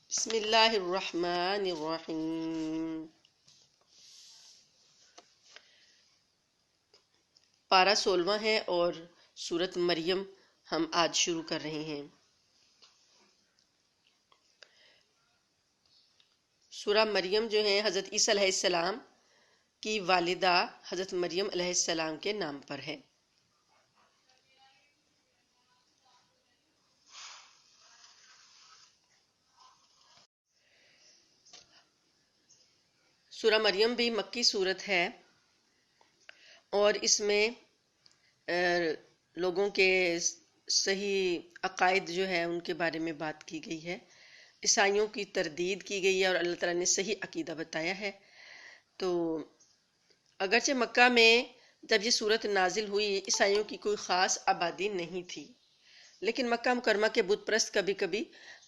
بسم اللہ الرحمن الرحیم۔ پارہ 16واں ہے اور سورت مریم ہم آج شروع کر رہے ہیں۔ سورہ مریم جو ہے حضرت عیسیٰ علیہ السلام کی والدہ حضرت مریم علیہ السلام کے نام پر ہے۔ سورہ مریم بھی مکی سورت ہے اور اس میں لوگوں کے صحیح عقائد جو ہے ان کے بارے میں بات کی گئی ہے، عیسائیوں کی تردید کی گئی ہے اور اللہ تعالیٰ نے صحیح عقیدہ بتایا ہے۔ تو اگرچہ مکہ میں جب یہ صورت نازل ہوئی عیسائیوں کی کوئی خاص آبادی نہیں تھی، لیکن مکہ مکرمہ کے بت پرست کبھی کبھی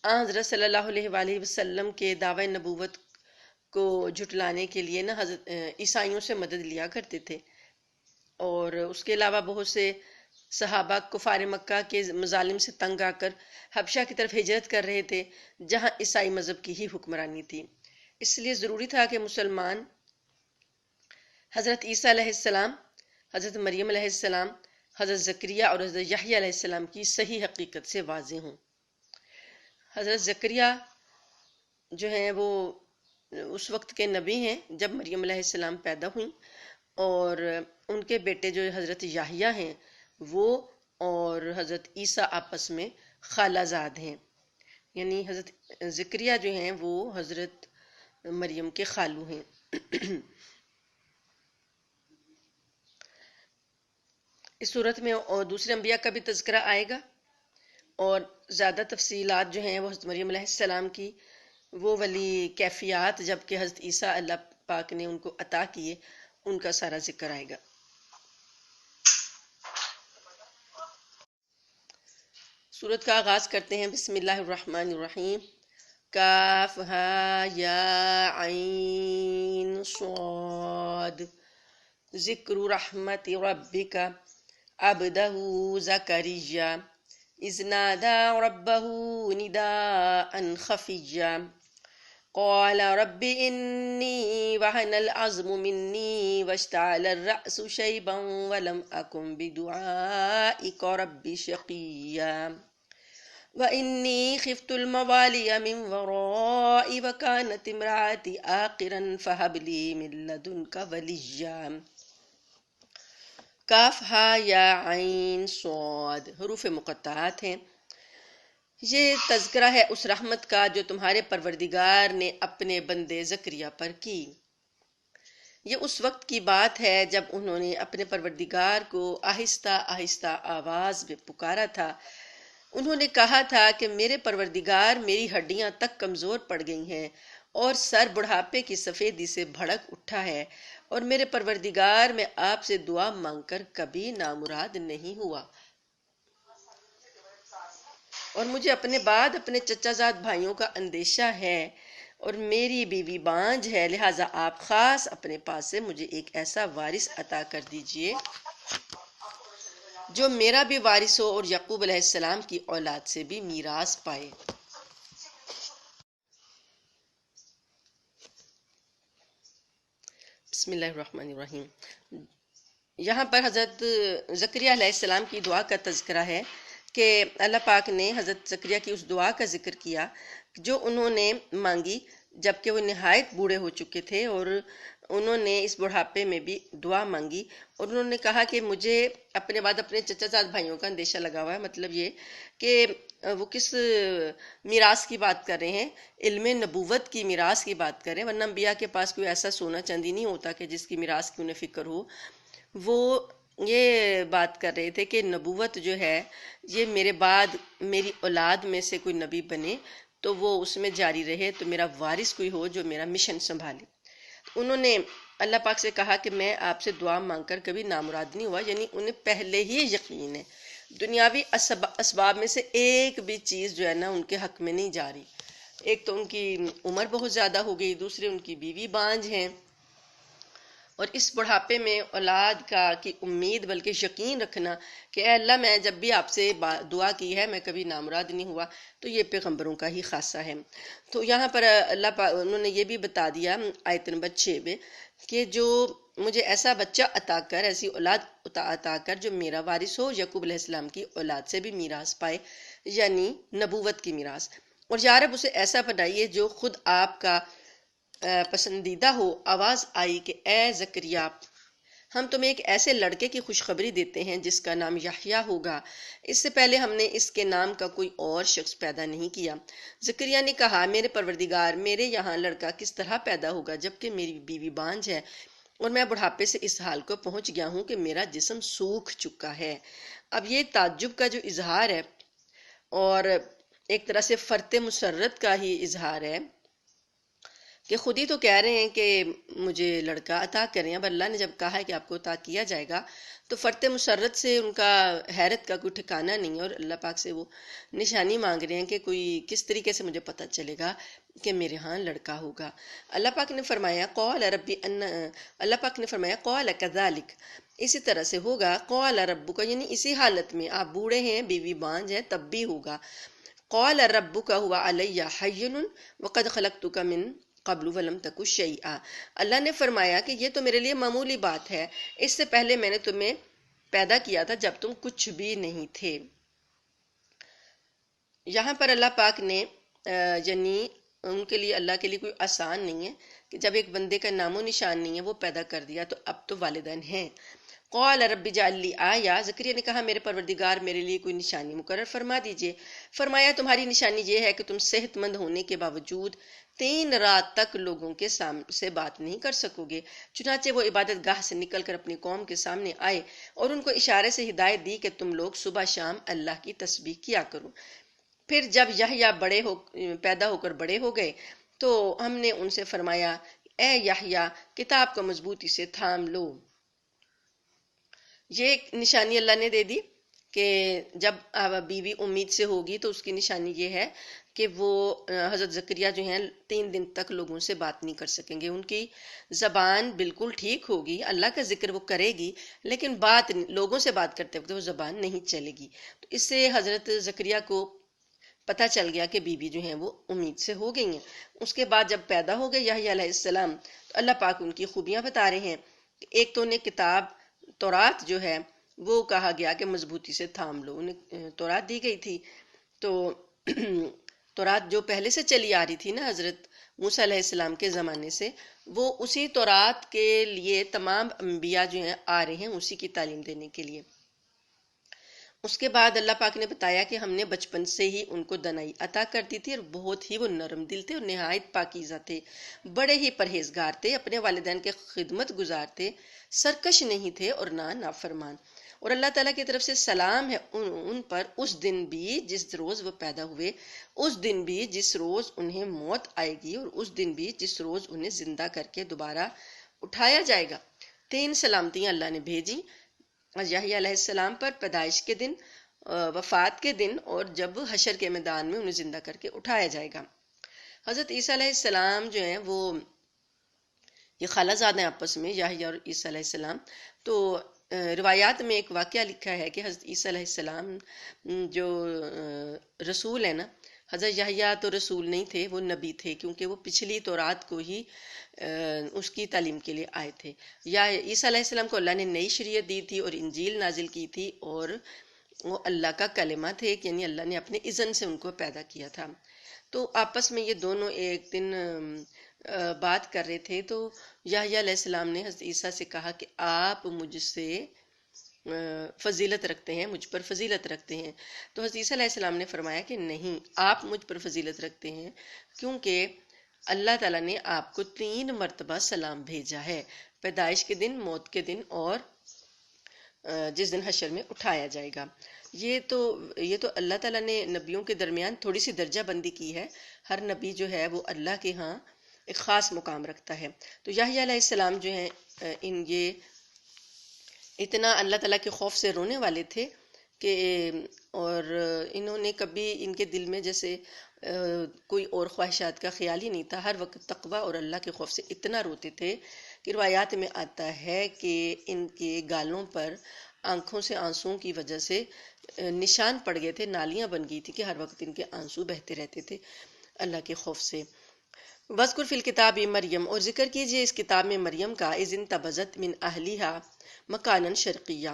حضرت صلی اللہ علیہ وآلہ وسلم کے دعوی نبوت کو جھٹلانے کے لیے حضرت عیسائیوں سے مدد لیا کرتے تھے، اور اس کے علاوہ بہت سے صحابہ کفار مکہ کے مظالم سے تنگ آ کر حبشہ کی طرف ہجرت کر رہے تھے جہاں عیسائی مذہب کی ہی حکمرانی تھی۔ اس لیے ضروری تھا کہ مسلمان حضرت عیسیٰ علیہ السلام، حضرت مریم علیہ السلام، حضرت زکریا اور حضرت یحییٰ علیہ السلام کی صحیح حقیقت سے واضح ہوں۔ حضرت زکریا جو ہیں وہ اس وقت کے نبی ہیں جب مریم علیہ السلام پیدا ہوئیں، اور ان کے بیٹے جو حضرت یحییٰ ہیں وہ اور حضرت عیسیٰ آپس میں خالہ زاد ہیں، یعنی حضرت زکریا جو ہیں وہ حضرت مریم کے خالو ہیں۔ اس صورت میں اور دوسرے انبیاء کا بھی تذکرہ آئے گا، اور زیادہ تفصیلات جو ہیں وہ حضرت مریم علیہ السلام کی وہ والی کیفیات جب کہ حضرت عیسیٰ اللہ پاک نے ان کو عطا کیے ان کا سارا ذکر آئے گا۔ سورت کا آغاز کرتے ہیں بسم اللہ الرحمن الرحیم۔ کاف ہا یا عین صاد ذکر رحمت ربک عبدہ زکریا اذ نادى ربه نداء خفيا قال رب إني وهن العظم مني واشتعل الرأس شيبا ولم أكن بدعائك رب شقيا وإني خفت الموالي من ورائي وكانت امرأتي عاقرا فهب لي من لدنك وليا۔ کاف ہا یا عین صاد حروف مقطعات ہیں۔ یہ تذکرہ ہے اس رحمت کا جو تمہارے پروردگار نے اپنے بندے زکریا پر کی۔ یہ اس وقت کی بات ہے جب انہوں نے اپنے پروردگار کو آہستہ آہستہ آواز میں پکارا تھا۔ انہوں نے کہا تھا کہ میرے پروردگار میری ہڈیاں تک کمزور پڑ گئی ہیں اور سر بڑھاپے کی سفیدی سے بھڑک اٹھا ہے، اور میرے پروردگار میں آپ سے دعا مانگ کر کبھی نامراد نہیں ہوا، اور مجھے اپنے بعد اپنے چچا زاد بھائیوں کا اندیشہ ہے، اور میری بیوی بانجھ ہے، لہٰذا آپ خاص اپنے پاس سے مجھے ایک ایسا وارث عطا کر دیجئے جو میرا بھی وارث ہو اور یعقوب علیہ السلام کی اولاد سے بھی میراث پائے۔ بسم اللہ الرحمن الرحیم۔ یہاں پر حضرت زکریا علیہ السلام کی دعا کا تذکرہ ہے کہ اللہ پاک نے حضرت زکریا کی اس دعا کا ذکر کیا جو انہوں نے مانگی جبکہ وہ نہایت بوڑھے ہو چکے تھے، اور انہوں نے اس بڑھاپے میں بھی دعا مانگی، اور انہوں نے کہا کہ مجھے اپنے بعد اپنے چچا زاد بھائیوں کا اندیشہ لگا ہوا ہے۔ مطلب یہ کہ وہ کس میراث کی بات کر رہے ہیں؟ علم نبوت کی میراث کی بات کر رہے ہیں، ورنہ انبیاء کے پاس کوئی ایسا سونا چاندی نہیں ہوتا کہ جس کی میراث کی انہیں فکر ہو۔ وہ یہ بات کر رہے تھے کہ نبوت جو ہے یہ میرے بعد میری اولاد میں سے کوئی نبی بنے تو وہ اس میں جاری رہے، تو میرا وارث کوئی ہو جو میرا مشن سنبھالے۔ انہوں نے اللہ پاک سے کہا کہ میں آپ سے دعا مانگ کر کبھی نامراد نہیں ہوا، یعنی انہیں پہلے ہی یقین ہے، دنیاوی اسباب میں سے ایک بھی چیز جو ہے ان کے حق میں نہیں جا رہی۔ ایک تو ان کی عمر بہت زیادہ ہو گئی، دوسرے ان کی بیوی بانجھ ہیں، اور اس بڑھاپے میں اولاد کا کی امید بلکہ یقین رکھنا کہ اے اللہ میں جب بھی آپ سے دعا کی ہے میں کبھی نامراد نہیں ہوا، تو یہ پیغمبروں کا ہی خاصہ ہے۔ تو یہاں پر انہوں نے یہ بھی بتا دیا آیت نمبر 6 میں کہ جو مجھے ایسا بچہ عطا کر، ایسی اولاد عطا کر جو میرا وارث ہو، یعقوب علیہ السلام کی اولاد سے بھی میراث پائے، یعنی نبوت کی میراث، اور یا رب اسے ایسا بنائیے جو خود آپ کا پسندیدہ ہو۔ آواز آئی کہ اے زکریا، ہم تمہیں ایک ایسے لڑکے کی خوشخبری دیتے ہیں جس کا نام یحییٰ ہوگا، اس سے پہلے ہم نے اس کے نام کا کوئی اور شخص پیدا نہیں کیا۔ زکریا نے کہا، میرے پروردگار، میرے یہاں لڑکا کس طرح پیدا ہوگا جبکہ میری بیوی بانجھ ہے اور میں بڑھاپے سے اس حال کو پہنچ گیا ہوں کہ میرا جسم سوکھ چکا ہے۔ اب یہ تعجب کا جو اظہار ہے اور ایک طرح سے فرط مسرت کا ہی اظہار ہے کہ خود ہی تو کہہ رہے ہیں کہ مجھے لڑکا عطا کریں، اب اللہ نے جب کہا ہے کہ آپ کو عطا کیا جائے گا تو فرط مسرت سے ان کا حیرت کا کوئی ٹھکانہ نہیں ہے، اور اللہ پاک سے وہ نشانی مانگ رہے ہیں کہ کوئی کس طریقے سے مجھے پتہ چلے گا کہ میرے ہاں لڑکا ہوگا۔ اللہ پاک نے فرمایا قال کذالک، اسی طرح سے ہوگا، قال ربک، یعنی اسی حالت میں آپ بوڑھے ہیں، بیوی بانجھ ہے، تب بھی ہوگا۔ قال ربک هو علی حین وقد خلقتک من قبل ولم تک شیئا، اللہ نے فرمایا کہ یہ تو میرے لیے معمولی بات ہے، اس سے پہلے میں نے تمہیں پیدا کیا تھا جب تم کچھ بھی نہیں تھے۔ یہاں پر اللہ پاک نے یعنی ان کے لیے، اللہ کے لیے کوئی آسان نہیں ہے کہ جب ایک بندے کا نام و نشان نہیں ہے وہ پیدا کر دیا تو اب تو والدین ہیں۔ قال رب اجعل لی آیا، زکریا نے کہا میرے پروردگار میرے لیے کوئی نشانی مقرر فرما دیجئے۔ فرمایا تمہاری نشانی یہ ہے کہ تم صحت مند ہونے کے باوجود 3 رات تک لوگوں کے سے بات نہیں کر سکو گے۔ چنانچہ وہ عبادت گاہ سے نکل کر اپنی قوم کے سامنے آئے اور ان کو اشارے سے ہدایت دی کہ تم لوگ صبح شام اللہ کی تسبیح کیا کرو۔ پھر جب یحییٰ پیدا ہو کر بڑے ہو گئے تو ہم نے ان سے فرمایا، اے یحییٰ، کتاب کو مضبوطی سے تھام لو۔ یہ نشانی اللہ نے دے دی کہ جب بیوی امید سے ہوگی تو اس کی نشانی یہ ہے کہ وہ حضرت زکریا جو ہیں 3 دن تک لوگوں سے بات نہیں کر سکیں گے، ان کی زبان بالکل ٹھیک ہوگی، اللہ کا ذکر وہ کرے گی لیکن لوگوں سے بات کرتے وقت وہ زبان نہیں چلے گی۔ تو اس سے حضرت زکریا کو پتہ چل گیا کہ بیوی جو ہیں وہ امید سے ہو گئی ہیں۔ اس کے بعد جب پیدا ہو گئے یحییٰ علیہ السلام تو اللہ پاک ان کی خوبیاں بتا رہے ہیں۔ ایک تو انہیں کتاب تورات جو ہے وہ کہا گیا کہ مضبوطی سے تھام لو، انہیں تورات دی گئی تھی، تو تورات جو پہلے سے چلی آ رہی تھی نا حضرت موسیٰ علیہ السلام کے زمانے سے، وہ اسی تورات کے لیے تمام انبیاء جو ہیں آ رہے ہیں اسی کی تعلیم دینے کے لیے۔ اس کے بعد اللہ پاک نے بتایا کہ ہم نے بچپن سے ہی ان کو دنائی عطا کر دی تھی اور بہت ہی وہ نرم دل تھے اور نہایت پاکیزہ تھے، بڑے ہی پرہیزگار تھے، اپنے والدین کے خدمت گزار تھے، سرکش نہیں تھے اور نہ نافرمان۔ اور اللہ تعالیٰ کی طرف سے سلام ہے ان پر اس دن بھی جس روز وہ پیدا ہوئے، اس دن بھی جس روز انہیں موت آئے گی، اور اس دن بھی جس روز انہیں زندہ کر کے دوبارہ اٹھایا جائے گا۔ 3 سلامتیاں اللہ نے بھیجی یحییٰ علیہ السلام پر، پیدائش کے دن، وفات کے دن، اور جب حشر کے میدان میں انہیں زندہ کر کے اٹھایا جائے گا۔ حضرت عیسیٰ علیہ السلام جو ہیں وہ یہ خالہ زاد ہیں آپس میں، یحییٰ اور عیسیٰ علیہ السلام۔ تو روایات میں ایک واقعہ لکھا ہے کہ حضرت عیسیٰ علیہ السلام جو رسول ہیں نا، حضرت یحییٰ تو رسول نہیں تھے، وہ نبی تھے، کیونکہ وہ پچھلی تورات کو ہی اس کی تعلیم کے لیے آئے تھے۔ یا عیسیٰ علیہ السلام کو اللہ نے نئی شریعت دی تھی اور انجیل نازل کی تھی، اور وہ اللہ کا کلمہ تھے، یعنی اللہ نے اپنے اذن سے ان کو پیدا کیا تھا۔ تو آپس میں یہ دونوں ایک دن بات کر رہے تھے، تو یحییٰ علیہ السلام نے حضرت عیسیٰ سے کہا کہ آپ مجھ سے فضیلت رکھتے ہیں، مجھ پر فضیلت رکھتے ہیں۔ تو حضرت عیسیٰ علیہ السلام نے فرمایا کہ نہیں، آپ مجھ پر فضیلت رکھتے ہیں کیونکہ اللہ تعالیٰ نے آپ کو 3 مرتبہ سلام بھیجا ہے، پیدائش کے دن، موت کے دن، اور جس دن حشر میں اٹھایا جائے گا۔ یہ تو اللہ تعالیٰ نے نبیوں کے درمیان تھوڑی سی درجہ بندی کی ہے، ہر نبی جو ہے وہ اللہ کے ہاں ایک خاص مقام رکھتا ہے۔ تو یحییٰ علیہ السلام جو ہیں یہ اتنا اللہ تعالیٰ کے خوف سے رونے والے تھے کہ، اور انہوں نے کبھی ان کے دل میں جیسے کوئی اور خواہشات کا خیال ہی نہیں تھا، ہر وقت تقویٰ اور اللہ کے خوف سے اتنا روتے تھے کہ روایات میں آتا ہے کہ ان کے گالوں پر آنکھوں سے آنسوؤں کی وجہ سے نشان پڑ گئے تھے، نالیاں بن گئی تھی کہ ہر وقت ان کے آنسو بہتے رہتے تھے اللہ کے خوف سے۔ وذکر فی الکتاب مریم، اور ذکر کیجئے اس کتاب میں مریم کا، اذ انتبذت من اہلیہا مکانا شرقیہ،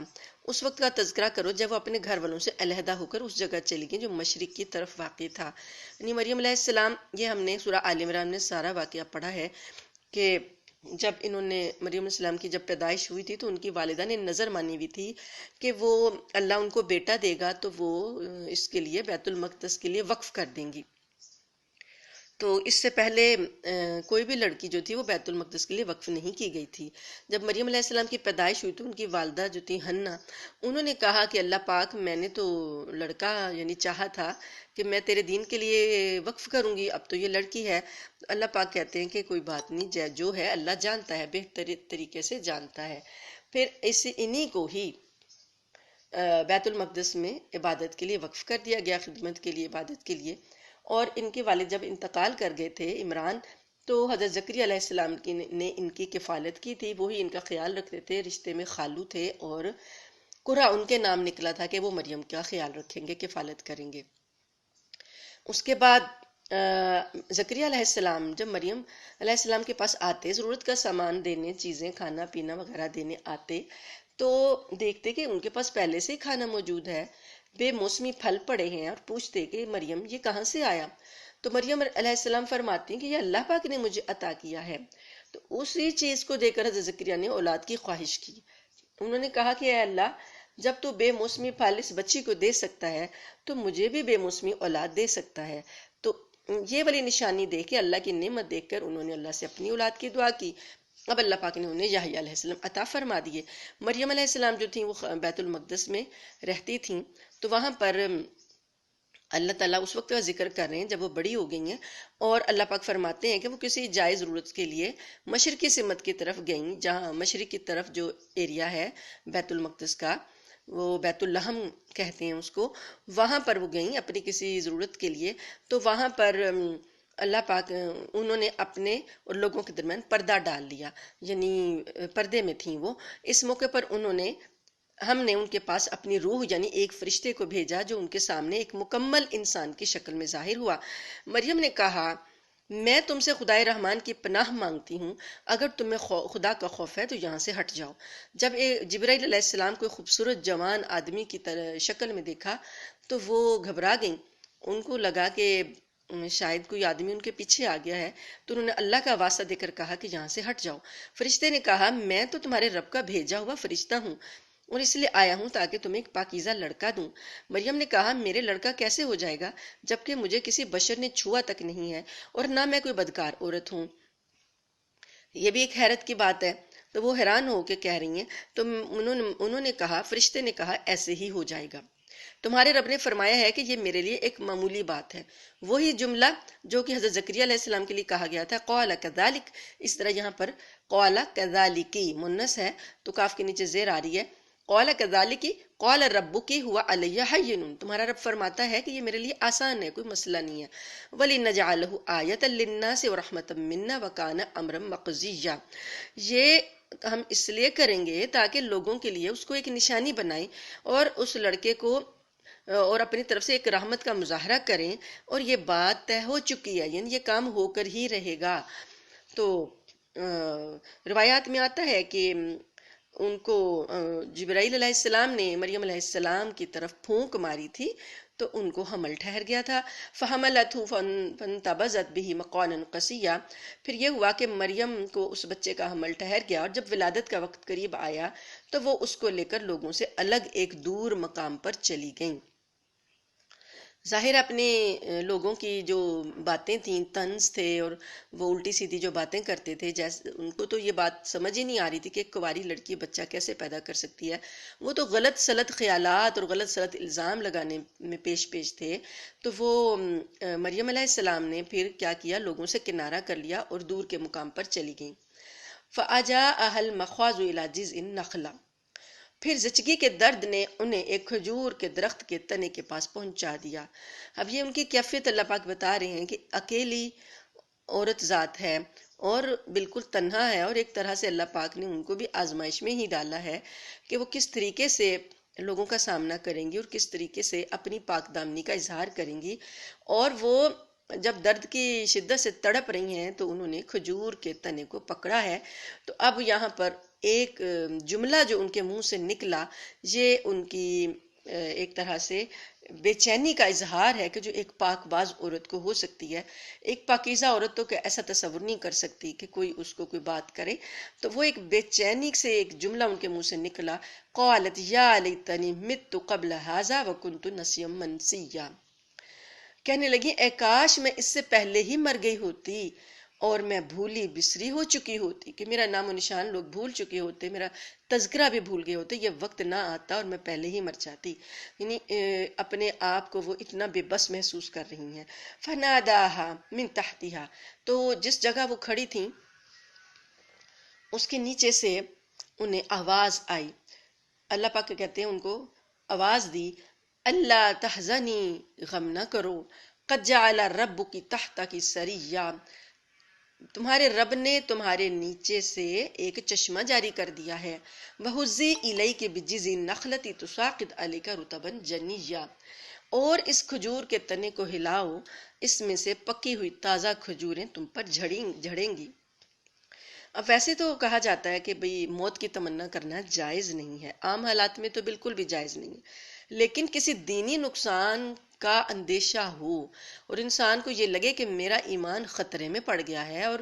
اس وقت کا تذکرہ کرو جب وہ اپنے گھر والوں سے علیحدہ ہو کر اس جگہ چلی گئی جو مشرق کی طرف واقع تھا۔ یعنی مریم علیہ السلام، یہ ہم نے سورہ آل عمران میں سارا واقعہ پڑھا ہے کہ جب انہوں نے مریم علیہ السلام کی جب پیدائش ہوئی تھی تو ان کی والدہ نے نظر مانی ہوئی تھی کہ وہ اللہ ان کو بیٹا دے گا تو وہ اس کے لیے بیت المقدس کے لیے وقف کر دیں گی۔ تو اس سے پہلے کوئی بھی لڑکی جو تھی وہ بیت المقدس کے لیے وقف نہیں کی گئی تھی۔ جب مریم علیہ السلام کی پیدائش ہوئی تو ان کی والدہ جو تھی حنا، انہوں نے کہا کہ اللہ پاک، میں نے تو لڑکا یعنی چاہا تھا کہ میں تیرے دین کے لیے وقف کروں گی، اب تو یہ لڑکی ہے۔ اللہ پاک کہتے ہیں کہ کوئی بات نہیں، جو ہے اللہ جانتا ہے، بہتر طریقے سے جانتا ہے۔ پھر انہی کو ہی بیت المقدس میں عبادت کے لیے وقف کر دیا گیا، خدمت کے لیے، عبادت کے لیے۔ اور ان کے والد جب انتقال کر گئے تھے عمران، تو حضرت زکریا علیہ السلام نے ان کی کفالت کی تھی، وہی ان کا خیال رکھتے تھے، رشتے میں خالو تھے، اور قرہ ان کے نام نکلا تھا کہ وہ مریم کا خیال رکھیں گے، کفالت کریں گے۔ اس کے بعد زکریا علیہ السلام جب مریم علیہ السلام کے پاس آتے، ضرورت کا سامان دینے، چیزیں کھانا پینا وغیرہ دینے آتے، تو دیکھتے کہ ان کے پاس پہلے سے ہی کھانا موجود ہے، بے موسمی پھل پڑے ہیں، اور پوچھتے کہ مریم یہ کہاں سے آیا؟ تو مریم علیہ السلام فرماتی ہیں کہ یہ اللہ پاک نے مجھے عطا کیا ہے۔ تو اسی چیز کو دیکھ کر حضرت زکریا نے اولاد کی خواہش کی۔ انہوں نے کہا کہ اے اللہ، جب تو بے موسمی پھل اس بچی کو دے سکتا ہے تو مجھے بھی بے موسمی اولاد دے سکتا ہے۔ تو یہ والی نشانی دیکھ کے، اللہ کی نعمت دیکھ کر، انہوں نے اللہ سے اپنی اولاد کی دعا کی۔ اب اللہ پاک نے انہیں یحییٰ علیہ السلام عطا فرما دیے۔ مریم علیہ السلام جو تھیں وہ بیت المقدس میں رہتی تھیں، تو وہاں پر اللہ تعالیٰ اس وقت کا ذکر کر رہے ہیں جب وہ بڑی ہو گئی ہیں، اور اللہ پاک فرماتے ہیں کہ وہ کسی جائز ضرورت کے لیے مشرقی سمت کی طرف گئیں، جہاں مشرق کی طرف جو ایریا ہے بیت المقدس کا، وہ بیت اللحم کہتے ہیں اس کو، وہاں پر وہ گئیں اپنی کسی ضرورت کے لیے۔ تو وہاں پر اللہ پاک، انہوں نے اپنے اور لوگوں کے درمیان پردہ ڈال لیا، یعنی پردے میں تھیں وہ۔ اس موقع پر ہم نے ان کے پاس اپنی روح یعنی ایک فرشتے کو بھیجا جو ان کے سامنے ایک مکمل انسان کی شکل میں ظاہر ہوا۔ مریم نے کہا، میں تم سے خدائے رحمان کی پناہ مانگتی ہوں، اگر تمہیں خدا کا خوف ہے تو یہاں سے ہٹ جاؤ۔ جب جبرائیل علیہ السلام کو خوبصورت جوان آدمی کی شکل میں دیکھا تو وہ گھبرا گئیں، ان کو لگا کہ شاید کوئی آدمی ان کے پیچھے آ گیا ہے، تو انہوں نے اللہ کا واسطہ دے کر کہا کہ یہاں سے ہٹ جاؤ۔ فرشتے نے کہا، میں تو تمہارے رب کا بھیجا ہوا فرشتہ ہوں، اور اس لیے آیا ہوں تاکہ تمہیں ایک پاکیزہ لڑکا دوں۔ مریم نے کہا، میرے لڑکا کیسے ہو جائے گا جبکہ مجھے کسی بشر نے چھوا تک نہیں ہے، اور نہ میں کوئی بدکار عورت ہوں۔ یہ بھی ایک حیرت کی بات ہے۔ تو وہ حیران ہو کے کہہ رہی ہیں، تو انہوں نے کہا، فرشتے نے کہا، ایسے ہی ہو جائے گا، تمہارے رب نے فرمایا ہے کہ یہ میرے لیے ایک معمولی بات ہے۔ وہی جملہ جو کہ حضرت زکریا علیہ السلام کے لیے کہا گیا تھا، قال کذالک، اس طرح یہاں پر قال کذالکی منس ہے تو کاف کے نیچے زیر آ رہی ہے، قال کذالکی قال ربکی هو علی حین، تمہارا رب فرماتا ہے کہ یہ میرے لیے آسان ہے، کوئی مسئلہ نہیں ہے۔ وَلِنَجْعَلَهُ آیَةً لِلنَّاسِ وَرَحْمَةً مِنَّا وَكَانَ أَمْرًا مَقْضِيًّا، یہ ہم اس لیے کریں گے تاکہ لوگوں کے لیے اس کو ایک نشانی بنائیں، اور اس لڑکے کو اور اپنی طرف سے ایک رحمت کا مظاہرہ کریں، اور یہ بات طے ہو چکی ہے، یعنی یہ کام ہو کر ہی رہے گا۔ تو روایات میں آتا ہے کہ ان کو جبرائیل علیہ السلام نے مریم علیہ السلام کی طرف پھونک ماری تھی تو ان کو حمل ٹھہر گیا تھا۔ فَحَمَلَتْهُ فَانْتَبَذَتْ بِهِ مَقَانًا قَصِيًّا، پھر یہ ہوا کہ مریم کو اس بچے کا حمل ٹھہر گیا، اور جب ولادت کا وقت قریب آیا تو وہ اس کو لے کر لوگوں سے الگ ایک دور مقام پر چلی گئیں۔ ظاہر اپنے لوگوں کی جو باتیں تھیں، طنز تھے، اور وہ الٹی سیدھی جو باتیں کرتے تھے، جیسے ان کو تو یہ بات سمجھ ہی نہیں آ رہی تھی کہ ایک کنواری لڑکی بچہ کیسے پیدا کر سکتی ہے، وہ تو غلط سلط خیالات اور غلط سلط الزام لگانے میں پیش تھے۔ تو وہ مریم علیہ السلام نے پھر کیا کیا، لوگوں سے کنارہ کر لیا اور دور کے مقام پر چلی گئیں۔ فَأَجَاءَهَا الْمَخَاضُ إِلَى جِذْعِ النَّخْلَةِ، پھر زچگی کے درد نے انہیں ایک کھجور کے درخت کے تنے کے پاس پہنچا دیا۔ اب یہ ان کی کیفیت اللہ پاک بتا رہے ہیں کہ اکیلی عورت ذات ہے، اور بالکل تنہا ہے، اور ایک طرح سے اللہ پاک نے ان کو بھی آزمائش میں ہی ڈالا ہے کہ وہ کس طریقے سے لوگوں کا سامنا کریں گی اور کس طریقے سے اپنی پاک دامنی کا اظہار کریں گی۔ اور وہ جب درد کی شدت سے تڑپ رہی ہیں تو انہوں نے کھجور کے تنے کو پکڑا ہے۔ تو اب یہاں پر ایک جملہ جو ان کے منہ سے نکلا، یہ ان کی ایک طرح سے بے چینی کا اظہار ہے کہ جو ایک پاک باز عورت کو ہو سکتی ہے۔ ایک پاکیزہ عورت تو کہ ایسا تصور نہیں کر سکتی کہ کوئی اس کو کوئی بات کرے، تو وہ ایک بے چینی سے ایک جملہ ان کے منہ سے نکلا، قالت یا لیتنی مت قبل ھذا وکنت نسیا منسیا، کہنے لگی اے کاش میں اس سے پہلے ہی مر گئی ہوتی اور میں بھولی بسری ہو چکی ہوتی، کہ میرا نام و نشان لوگ بھول چکے ہوتے، میرا تذکرہ بھی بھول گئے ہوتے، یہ وقت نہ آتا اور میں پہلے ہی مر جاتی۔ یعنی اپنے آپ کو وہ اتنا بے بس محسوس کر رہی ہیں۔ فناداها من تحتها، تو جس جگہ وہ کھڑی تھیں اس کے نیچے سے انہیں آواز آئی، اللہ پاک کہتے ہیں ان کو آواز دی، اللہ تحزنی، غم نہ کرو، قد جعل ربک تحتک سریا، تمہارے رب نے تمہارے نیچے سے ایک چشمہ جاری کر دیا ہے، وَهُزِّي إِلَيْكِ بِجِذِعِ النَّخْلَةِ تُسَاقِطْ عَلَيْكَ رُطَبًا جَنِيًّا، اور اس کھجور کے تنے کو ہلاؤ، اس میں سے پکی ہوئی تازہ کھجوریں تم پر جھڑیں گی۔ اب ویسے تو کہا جاتا ہے کہ بھئی موت کی تمنا کرنا جائز نہیں ہے، عام حالات میں تو بالکل بھی جائز نہیں ہے، لیکن کسی دینی نقصان کا اندیشہ ہو اور انسان کو یہ لگے کہ میرا ایمان خطرے میں پڑ گیا ہے اور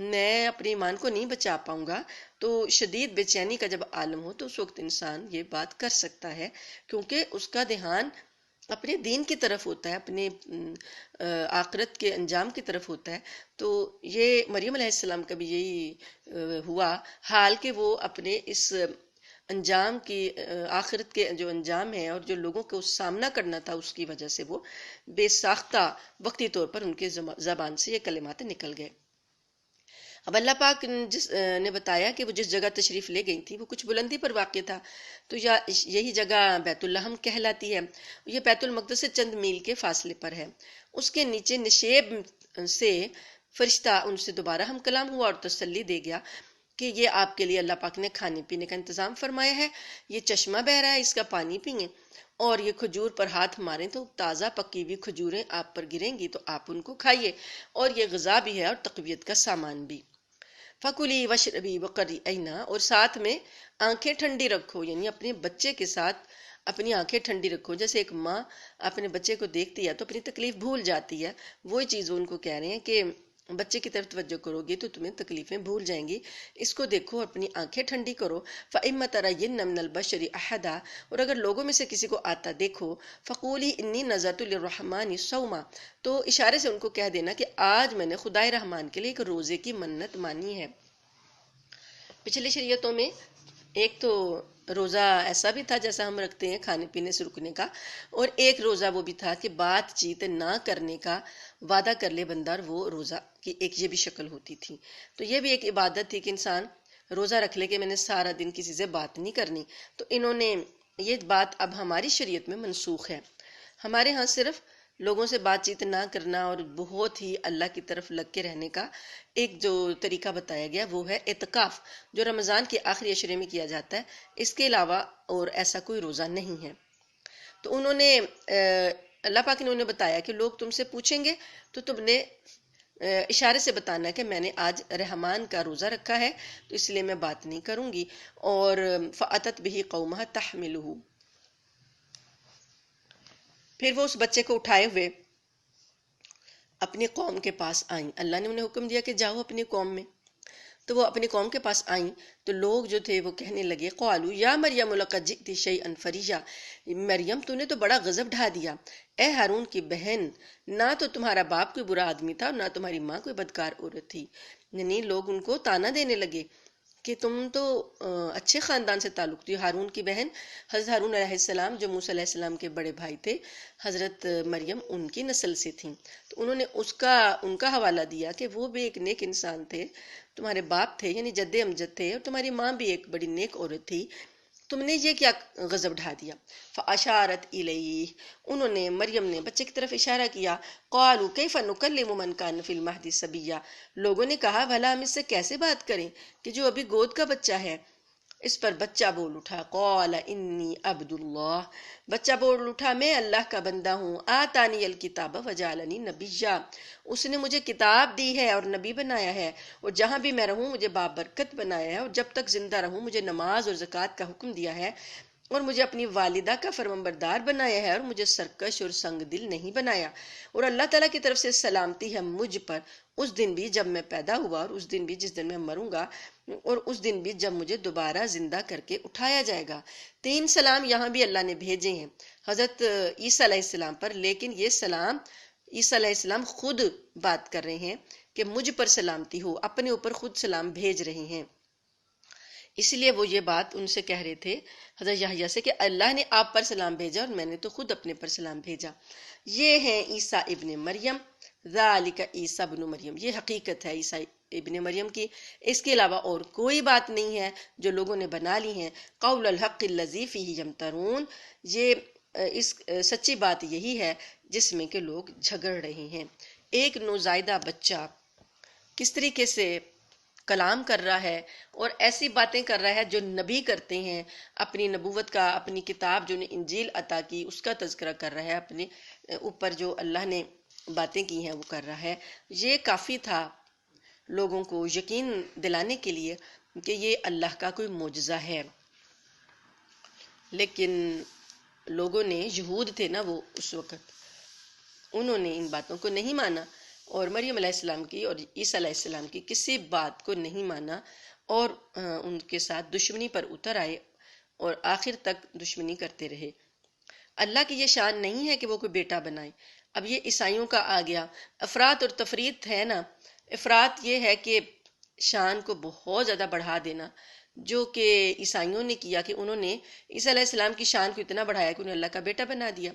میں اپنے ایمان کو نہیں بچا پاؤں گا، تو شدید بے چینی کا جب عالم ہو تو اس وقت انسان یہ بات کر سکتا ہے، کیونکہ اس کا دھیان اپنے دین کی طرف ہوتا ہے، اپنے آخرت کے انجام کی طرف ہوتا ہے۔ تو یہ مریم علیہ السلام کا بھی یہی ہوا حال کہ وہ اپنے اس انجام کی آخرت کے جو انجام ہے اور جو لوگوں کو سامنا کرنا تھا اس کی وجہ سے وہ بے ساختہ وقتی طور پر ان کے زبان سے یہ کلمات نکل گئے۔ اب اللہ پاک جس نے بتایا کہ وہ جس جگہ تشریف لے گئی تھی وہ کچھ بلندی پر واقع تھا، تو یہی جگہ بیت اللحم کہلاتی ہے، یہ بیت المقدس سے چند میل کے فاصلے پر ہے۔ اس کے نیچے نشیب سے فرشتہ ان سے دوبارہ ہم کلام ہوا اور تسلی دے گیا کہ یہ آپ کے لیے اللہ پاک نے کھانے پینے کا انتظام فرمایا ہے، یہ چشمہ بہ رہا ہے، اس کا پانی پئیں، اور یہ کھجور پر ہاتھ ماریں تو تازہ پکی ہوئی کھجوریں آپ پر گریں گی تو آپ ان کو کھائیے، اور یہ غذا بھی ہے اور تقویت کا سامان بھی۔ فَكُلِي وَاشْرَبِي وَقَرِّي عَيْنًا، اور ساتھ میں آنکھیں ٹھنڈی رکھو، یعنی اپنے بچے کے ساتھ اپنی آنکھیں ٹھنڈی رکھو۔ جیسے ایک ماں اپنے بچے کو دیکھتی ہے تو اپنی تکلیف بھول جاتی ہے، وہی چیز وہ ان کو کہہ رہے ہیں کہ بچے کی طرف توجہ کرو گے تو تمہیں تکلیفیں بھول جائیں گی، اس کو دیکھو، اپنی آنکھیں ٹھنڈی کرو۔ فَإِمَّا تَرَيِنَّ مِنَ الْبَشَرِ أَحَدًا، اور اگر لوگوں میں سے کسی کو آتا دیکھو، فَقُولِي إِنِّي نَذَرْتُ لِلرَّحْمَٰنِ صَوْمًا، تو اشارے سے ان کو کہہ دینا کہ آج میں نے خدائے رحمان کے لیے ایک روزے کی منت مانی ہے۔ پچھلی شریعتوں میں ایک تو روزہ ایسا بھی تھا جیسا ہم رکھتے ہیں کھانے پینے سے رکنے کا، اور ایک روزہ وہ بھی تھا کہ بات چیت نہ کرنے کا وعدہ کر لے بندہ، اور وہ روزہ کی ایک یہ بھی شکل ہوتی تھی۔ تو یہ بھی ایک عبادت تھی کہ انسان روزہ رکھ لے کہ میں نے سارا دن کسی سے بات نہیں کرنی۔ تو انہوں نے یہ بات اب ہماری شریعت میں منسوخ ہے، ہمارے ہاں صرف لوگوں سے بات چیت نہ کرنا اور بہت ہی اللہ کی طرف لگ کے رہنے کا ایک جو طریقہ بتایا گیا وہ ہے اعتکاف، جو رمضان کے آخری عشرے میں کیا جاتا ہے، اس کے علاوہ اور ایسا کوئی روزہ نہیں ہے۔ تو انہوں نے اللہ پاک نے انہیں بتایا کہ لوگ تم سے پوچھیں گے تو تم نے اشارے سے بتانا ہے کہ میں نے آج رحمان کا روزہ رکھا ہے تو اس لیے میں بات نہیں کروں گی۔ اور فَأَتَتْ بِهِ قَوْمَهَا تَحْمِلُهُ، پھر وہ اس بچے کو اٹھائے ہوئے اپنی قوم کے پاس آئیں، اللہ نے انہیں حکم دیا کہ جاؤ اپنی قوم میں، تو وہ اپنی قوم کے پاس آئیں تو لوگ جو تھے وہ کہنے لگے قالوا یا مریم لقد جئت شیئا فریجا، مریم تو نے تو بڑا غضب ڈھا دیا، اے ہارون کی بہن، نہ تو تمہارا باپ کوئی برا آدمی تھا اور نہ تمہاری ماں کوئی بدکار عورت تھی۔ یعنی لوگ ان کو تانا دینے لگے کہ تم تو اچھے خاندان سے تعلق تھی۔ ہارون کی بہن حضرت ہارون علیہ السلام جو موسیٰ علیہ السلام کے بڑے بھائی تھے، حضرت مریم ان کی نسل سے تھیں، تو انہوں نے ان کا حوالہ دیا کہ وہ بھی ایک نیک انسان تھے، تمہارے باپ تھے یعنی جد امجد تھے، اور تمہاری ماں بھی ایک بڑی نیک عورت تھی، تم نے یہ کیا غضب ڈھا دیا؟ فاشارت الیہ، انہوں نے، مریم نے بچے کی طرف اشارہ کیا۔ قالوا کیف نکلم من کان فی المہد صبیا، لوگوں نے کہا بھلا ہم اس سے کیسے بات کریں کہ جو ابھی گود کا بچہ ہے۔ اس پر بچہ بول اٹھا، قال انی عبد اللہ، بچہ بول اٹھا میں اللہ کا بندہ ہوں، آتانی الکتاب وجعلنی نبیا، اس نے مجھے کتاب دی ہے اور نبی بنایا ہے، اور جہاں بھی میں رہوں مجھے بابرکت بنایا ہے، اور جب تک زندہ رہوں مجھے نماز اور زکوٰۃ کا حکم دیا ہے، اور مجھے اپنی والدہ کا فرمانبردار بنایا ہے، اور مجھے سرکش اور سنگ دل نہیں بنایا، اور اللہ تعالیٰ کی طرف سے سلامتی ہے مجھ پر، اس دن بھی جب میں پیدا ہوا، اور اس دن بھی جس دن میں مروں گا، اور اس دن بھی جب مجھے دوبارہ زندہ کر کے اٹھایا جائے گا۔ 3 سلام یہاں بھی اللہ نے بھیجے ہیں حضرت عیسیٰ علیہ السلام پر، لیکن یہ سلام عیسیٰ علیہ السلام خود بات کر رہے ہیں کہ مجھ پر سلامتی ہو، اپنے اوپر خود سلام بھیج رہے ہیں۔ اس لیے وہ یہ بات ان سے کہہ رہے تھے حضرت یحییٰ سے کہ اللہ نے آپ پر سلام بھیجا اور میں نے تو خود اپنے پر سلام بھیجا۔ یہ ہیں عیسیٰ ابن مریم، ذالک عیسیٰ ابن مریم، یہ حقیقت ہے عیسیٰ ابن مریم کی، اس کے علاوہ اور کوئی بات نہیں ہے جو لوگوں نے بنا لی ہیں۔ قول الحق الذی فیہ یمترون، یہ اس سچی بات یہی ہے جس میں کہ لوگ جھگڑ رہے ہیں۔ ایک نوزائیدہ بچہ کس طریقے سے کلام کر رہا ہے اور ایسی باتیں کر رہا ہے جو نبی کرتے ہیں، اپنی نبوت کا، اپنی کتاب جو نے انجیل عطا کی اس کا تذکرہ کر رہا ہے، اپنے اوپر جو اللہ نے باتیں کی ہیں وہ کر رہا ہے۔ یہ کافی تھا لوگوں کو یقین دلانے کے لیے کہ یہ اللہ کا کوئی معجزہ ہے، لیکن لوگوں نے، یہود تھے نا وہ اس وقت، انہوں نے ان باتوں کو نہیں مانا، اور مریم علیہ السلام کی اور عیسیٰ علیہ السلام کی کسی بات کو نہیں مانا، اور ان کے ساتھ دشمنی پر اتر آئے اور آخر تک دشمنی کرتے رہے۔ اللہ کی یہ شان نہیں ہے کہ وہ کوئی بیٹا بنائے۔ اب یہ عیسائیوں کا آ گیا، افراط اور تفریط ہے نا۔ افراط یہ ہے کہ شان کو بہت زیادہ بڑھا دینا، جو کہ عیسائیوں نے کیا کہ انہوں نے عیسیٰ علیہ السلام کی شان کو اتنا بڑھایا کہ انہیں اللہ کا بیٹا بنا دیا،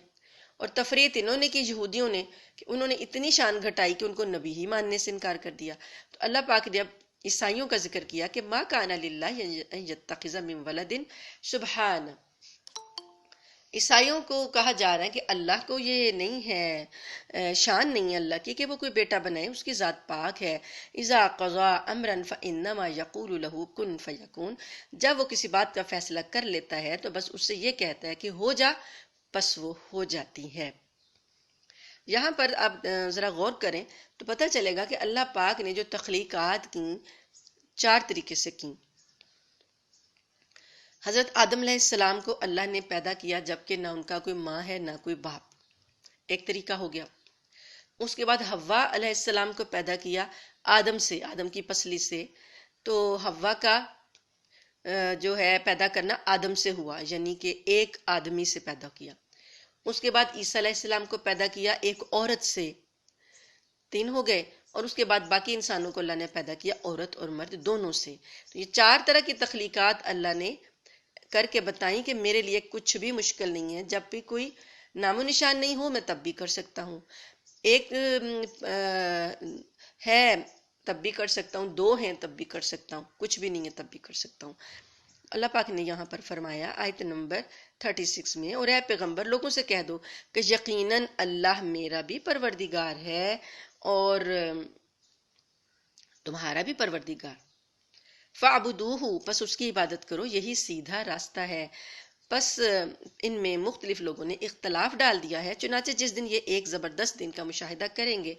اور تفریط انہوں نے کی، یہودیوں نے، کہ انہوں نے اتنی شان گھٹائی کہ ان کو نبی ہی ماننے سے انکار کر دیا۔ تو اللہ پاک نے اب عیسائیوں کا ذکر کیا کہ ما کان للہ ان یتخذ من ولد سبحان، عیسائیوں کو کہا جا رہا ہے کہ اللہ کو یہ نہیں ہے، شان نہیں ہے اللہ کی کہ وہ کوئی بیٹا بنائے، اس کی ذات پاک ہے۔ اذا قضا امرا فانما یقول له کن فیکون، جب وہ کسی بات کا فیصلہ کر لیتا ہے تو بس اس سے یہ کہتا ہے کہ ہو جا، پس وہ ہو جاتی ہے۔ یہاں پر آپ ذرا غور کریں تو پتہ چلے گا کہ اللہ پاک نے جو تخلیقات کی 4 طریقے سے کی۔ حضرت آدم علیہ السلام کو اللہ نے پیدا کیا جبکہ نہ ان کا کوئی ماں ہے نہ کوئی باپ، ایک طریقہ ہو گیا۔ اس کے بعد حوا علیہ السلام کو پیدا کیا آدم سے، آدم کی پسلی سے، تو حوا کا جو ہے پیدا کرنا آدم سے ہوا، یعنی کہ ایک آدمی سے پیدا کیا۔ اس کے بعد عیسیٰ علیہ السلام کو پیدا کیا ایک عورت سے، 3 ہو گئے، اور اس کے بعد باقی انسانوں کو اللہ نے پیدا کیا عورت اور مرد دونوں سے۔ تو یہ 4 طرح کی تخلیقات اللہ نے کر کے بتائیں کہ میرے لیے کچھ بھی مشکل نہیں ہے، جب بھی کوئی نام و نشان نہیں ہو میں تب بھی کر سکتا ہوں، ایک ہے تب بھی کر سکتا ہوں، 2 ہیں تب بھی کر سکتا ہوں، کچھ بھی نہیں ہے تب بھی کر سکتا ہوں۔ اللہ پاک نے یہاں پر فرمایا آیت نمبر 36 میں، اور اے پیغمبر لوگوں سے کہہ دو کہ یقیناً اللہ میرا بھی پروردگار ہے اور تمہارا بھی پروردگار، فَاعْبُدُوهُ، پس اس کی عبادت کرو، یہی سیدھا راستہ ہے۔ پس ان میں مختلف لوگوں نے اختلاف ڈال دیا ہے، چنانچہ جس دن یہ ایک زبردست دن کا مشاہدہ کریں گے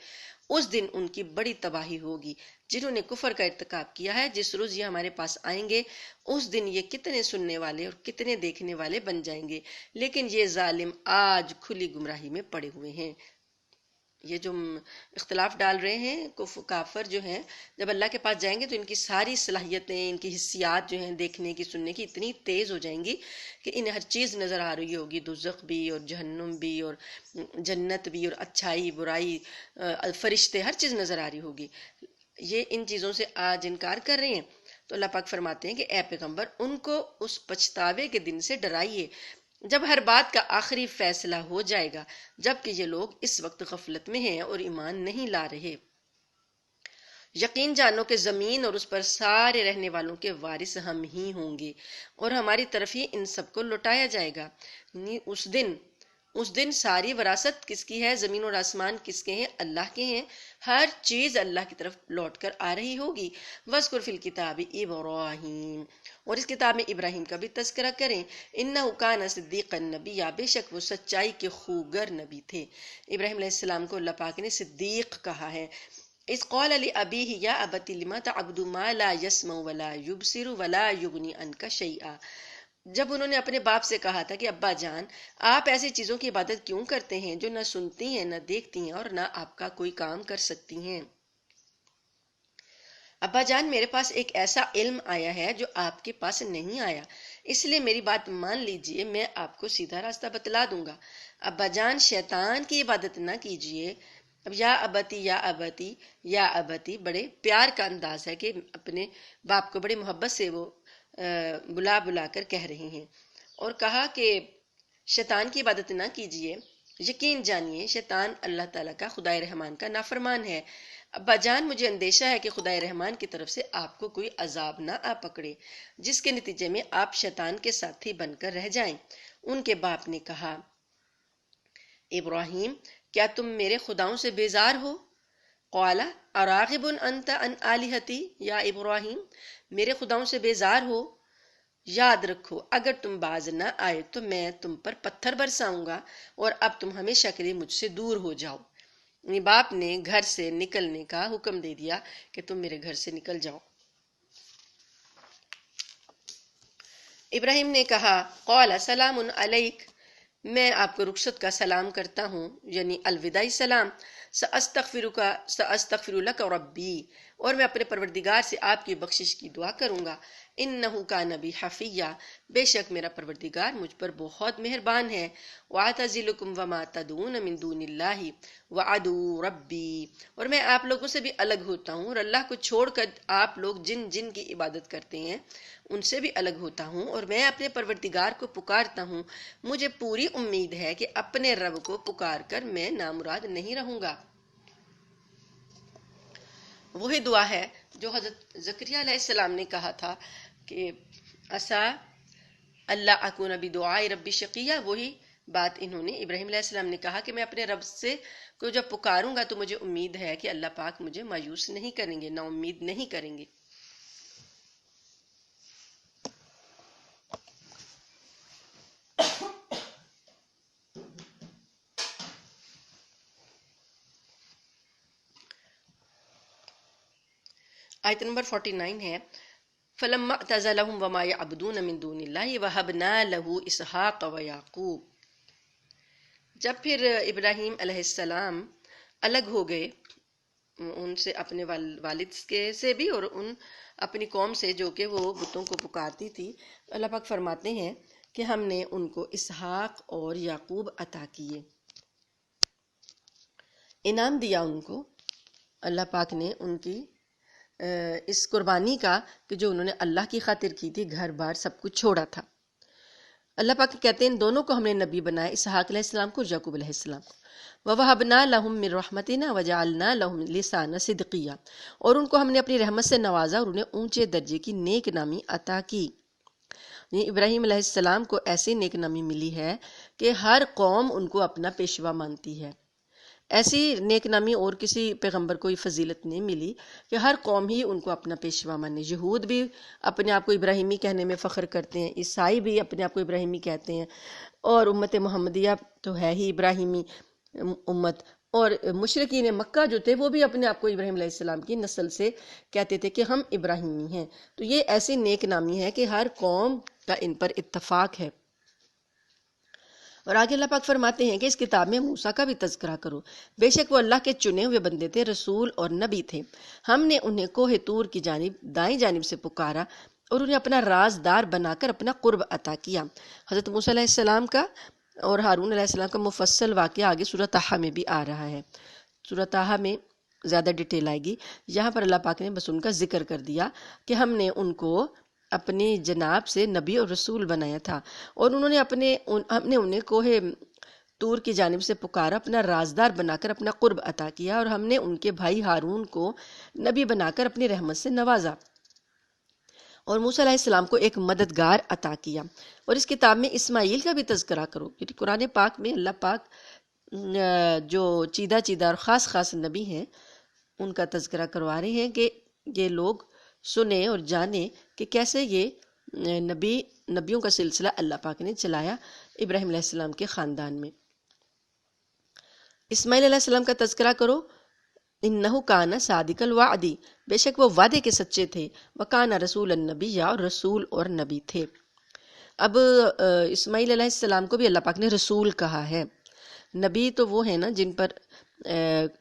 اس دن ان کی بڑی تباہی ہوگی جنہوں نے کفر کا ارتکاب کیا ہے۔ جس روز یہ ہمارے پاس آئیں گے اس دن یہ کتنے سننے والے اور کتنے دیکھنے والے بن جائیں گے، لیکن یہ ظالم آج کھلی گمراہی میں پڑے ہوئے ہیں۔ یہ جو اختلاف ڈال رہے ہیں کافر جو ہیں، جب اللہ کے پاس جائیں گے تو ان کی ساری صلاحیتیں، ان کی حسیات جو ہیں دیکھنے کی سننے کی اتنی تیز ہو جائیں گی کہ انہیں ہر چیز نظر آ رہی ہوگی، دوزخ بھی اور جہنم بھی اور جنت بھی اور اچھائی برائی، فرشتے، ہر چیز نظر آ رہی ہوگی۔ یہ ان چیزوں سے آج انکار کر رہے ہیں، تو اللہ پاک فرماتے ہیں کہ اے پیغمبر ان کو اس پچھتاوے کے دن سے ڈرائیے جب ہر بات کا آخری فیصلہ ہو جائے گا، جبکہ یہ لوگ اس وقت غفلت میں ہیں اور ایمان نہیں لا رہے۔ یقین جانو کہ زمین اور اس پر سارے رہنے والوں کے وارث ہم ہی ہوں گے اور ہماری طرف ہی ان سب کو لوٹایا جائے گا۔ یعنی اس دن ساری وراثت کس کی ہے؟ زمین اور آسمان کس کے ہیں؟ اللہ کے ہیں۔ ہر چیز اللہ کی طرف لوٹ کر آ رہی ہوگی۔ وَاذْكُرْ فِي الْكِتَابِ إِبْرَاهِيمَ، اور اس کتاب میں ابراہیم کا بھی تذکرہ کریں۔ إِنَّهُ كَانَ صِدِّيقًا نَبِيًّا، بے شک وہ سچائی کے خوگر نبی تھے۔ ابراہیم علیہ السلام کو اللہ پاک نے صدیق کہا ہے۔ اذ قال لأبيه يا أبت لما تعبد ما لا يسمع ولا يبصر ولا يغني عنك شيئا، جب انہوں نے اپنے باپ سے کہا تھا کہ ابا جان آپ ایسی چیزوں کی عبادت کیوں کرتے ہیں جو نہ سنتی ہیں نہ دیکھتی ہیں اور نہ آپ کا کوئی کام کر سکتی ہیں۔ ابا جان میرے پاس ایک ایسا علم آیا ہے جو آپ کے پاس نہیں آیا، اس لیے میری بات مان لیجئے، میں آپ کو سیدھا راستہ بتلا دوں گا۔ ابا جان شیطان کی عبادت نہ کیجئے۔ اب یا ابتی یا ابتی یا ابتی بڑے پیار کا انداز ہے کہ اپنے باپ کو بڑے محبت سے وہ بلا بلا کر کہہ رہے ہیں، اور کہا کہ شیطان کی عبادت نہ کیجئے، یقین جانیے شیطان اللہ تعالیٰ کا خدائے رحمان کا نافرمان ہے۔ ابا جان مجھے اندیشہ ہے کہ خدائے رحمان کی طرف سے آپ کو کوئی عذاب نہ آ پکڑے جس کے نتیجے میں آپ شیطان کے ساتھی بن کر رہ جائیں۔ ان کے باپ نے کہا ابراہیم کیا تم میرے خداؤں سے بیزار ہو؟ قال اراغب انت عن آلہتی یا ابراہیم، میرے خداؤں سے بیزار ہو؟ یاد رکھو اگر تم باز نہ آئے تو میں تم پر پتھر برساؤں گا اور اب تم ہمیشہ کے لیے مجھ سے دور ہو جاؤ۔ یعنی باپ نے گھر سے نکلنے کا حکم دے دیا کہ تم میرے گھر سے نکل جاؤ۔ ابراہیم نے کہا قال سلام علیک، میں آپ کو رخصت کا سلام کرتا ہوں، یعنی الوداعی سلام۔ سأستغفر لک ربی، اور میں اپنے پروردگار سے آپ کی بخشش کی دعا کروں گا۔ انہ کان بی حفیہ، بے شک میرا پروردگار مجھ پر بہت مہربان ہے۔ واعتزلکم وما تدعون من دون اللہ وادعو ربی، اور میں آپ لوگوں سے بھی الگ ہوتا ہوں اور اللہ کو چھوڑ کر آپ لوگ جن جن کی عبادت کرتے ہیں ان سے بھی الگ ہوتا ہوں، اور میں اپنے پروردگار کو پکارتا ہوں۔ مجھے پوری امید ہے کہ اپنے رب کو پکار کر میں نامراد نہیں رہوں گا۔ وہی دعا ہے جو حضرت زکریا علیہ السلام نے کہا تھا کہ عسیٰ اللہ اکون بدعاء ربی شقیہ، وہی بات انہوں نے ابراہیم علیہ السلام نے کہا کہ میں اپنے رب سے کو جب پکاروں گا تو مجھے امید ہے کہ اللہ پاک مجھے مایوس نہیں کریں گے، نا امید نہیں کریں گے۔ آیت نمبر 49 ہے فَلَمَّا اعْتَزَلَهُمْ وَمَا يَعْبُدُونَ مِن دُونِ اللَّهِ وَهَبْنَا لَهُ إِسْحَاقَ وَيَعْقُوبَ، جب پھر ابراہیم علیہ السلام الگ ہو گئے ان سے، اپنے والد کے سے بھی اور ان اپنی قوم سے جو کہ وہ بتوں کو پکارتی تھی، اللہ پاک فرماتے ہیں کہ ہم نے ان کو اسحاق اور یعقوب عطا کیے، انعام دیا ان کو۔ اللہ پاک نے ان کی اس قربانی کا کہ جو انہوں نے اللہ کی خاطر کی تھی، گھر بار سب کچھ چھوڑا تھا۔ اللہ پاک کہتے ہیں ان دونوں کو ہم نے نبی بنایا، اسحاق علیہ السلام کو، یعقوب علیہ السلام کو۔ وَوَهَبْنَا لَهُم مِّن رَحْمَتِنَا وَجَعَلْنَا لَهُمْ لِسَانَ صِدْقٍ، اور ان کو ہم نے اپنی رحمت سے نوازا اور انہیں اونچے درجے کی نیک نامی عطا کی۔ یعنی ابراہیم علیہ السلام کو ایسی نیک نامی ملی ہے کہ ہر قوم ان کو اپنا پیشوا مانتی ہے۔ ایسی نیک نامی اور کسی پیغمبر کو یہ فضیلت نہیں ملی کہ ہر قوم ہی ان کو اپنا پیشوا مانے۔ یہود بھی اپنے آپ کو ابراہیمی کہنے میں فخر کرتے ہیں، عیسائی بھی اپنے آپ کو ابراہیمی کہتے ہیں، اور امت محمدیہ تو ہے ہی ابراہیمی امت، اور مشرکین مکہ جو تھے وہ بھی اپنے آپ کو ابراہیم علیہ السلام کی نسل سے کہتے تھے کہ ہم ابراہیمی ہیں۔ تو یہ ایسی نیک نامی ہے کہ ہر قوم کا ان پر اتفاق ہے۔ اور آگے اللہ پاک فرماتے ہیں کہ اس کتاب میں موسیٰ کا بھی تذکرہ کرو، بے شک وہ اللہ کے چنے ہوئے بندے تھے، رسول اور نبی تھے۔ ہم نے انہیں کوہ طور کی جانب دائیں جانب سے پکارا اور انہیں اپنا رازدار بنا کر اپنا قرب عطا کیا۔ حضرت موسیٰ علیہ السلام کا اور ہارون علیہ السلام کا مفصل واقعہ آگے سورہ طٰہٰ میں بھی آ رہا ہے، سورہ طٰہٰ میں زیادہ ڈیٹیل آئے گی۔ یہاں پر اللہ پاک نے بس ان کا ذکر کر دیا کہ ہم نے ان کو اپنی جناب سے نبی اور رسول بنایا تھا، اور انہوں نے ہم نے انہیں کوہ طور کی جانب سے پکارا، اپنا رازدار بنا کر اپنا قرب عطا کیا، اور ہم نے ان کے بھائی ہارون کو نبی بنا کر اپنی رحمت سے نوازا، اور موسیٰ علیہ السلام کو ایک مددگار عطا کیا۔ اور اس کتاب میں اسماعیل کا بھی تذکرہ کرو، کیونکہ قرآن پاک میں اللہ پاک جو چیدہ چیدہ اور خاص خاص نبی ہیں ان کا تذکرہ کروا رہے ہیں کہ یہ لوگ سنیں اور جانیں کہ کیسے یہ نبیوں کا سلسلہ اللہ پاک نے چلایا ابراہیم علیہ السلام کے خاندان میں۔ اسماعیل علیہ السلام کا تذکرہ کرو، انہ کان صادق الوعدی، بے شک وہ وعدے کے سچے تھے، وکان رسول النبی، اور رسول اور نبی تھے۔ اب اسماعیل علیہ السلام کو بھی اللہ پاک نے رسول کہا ہے۔ نبی تو وہ ہے نا جن پر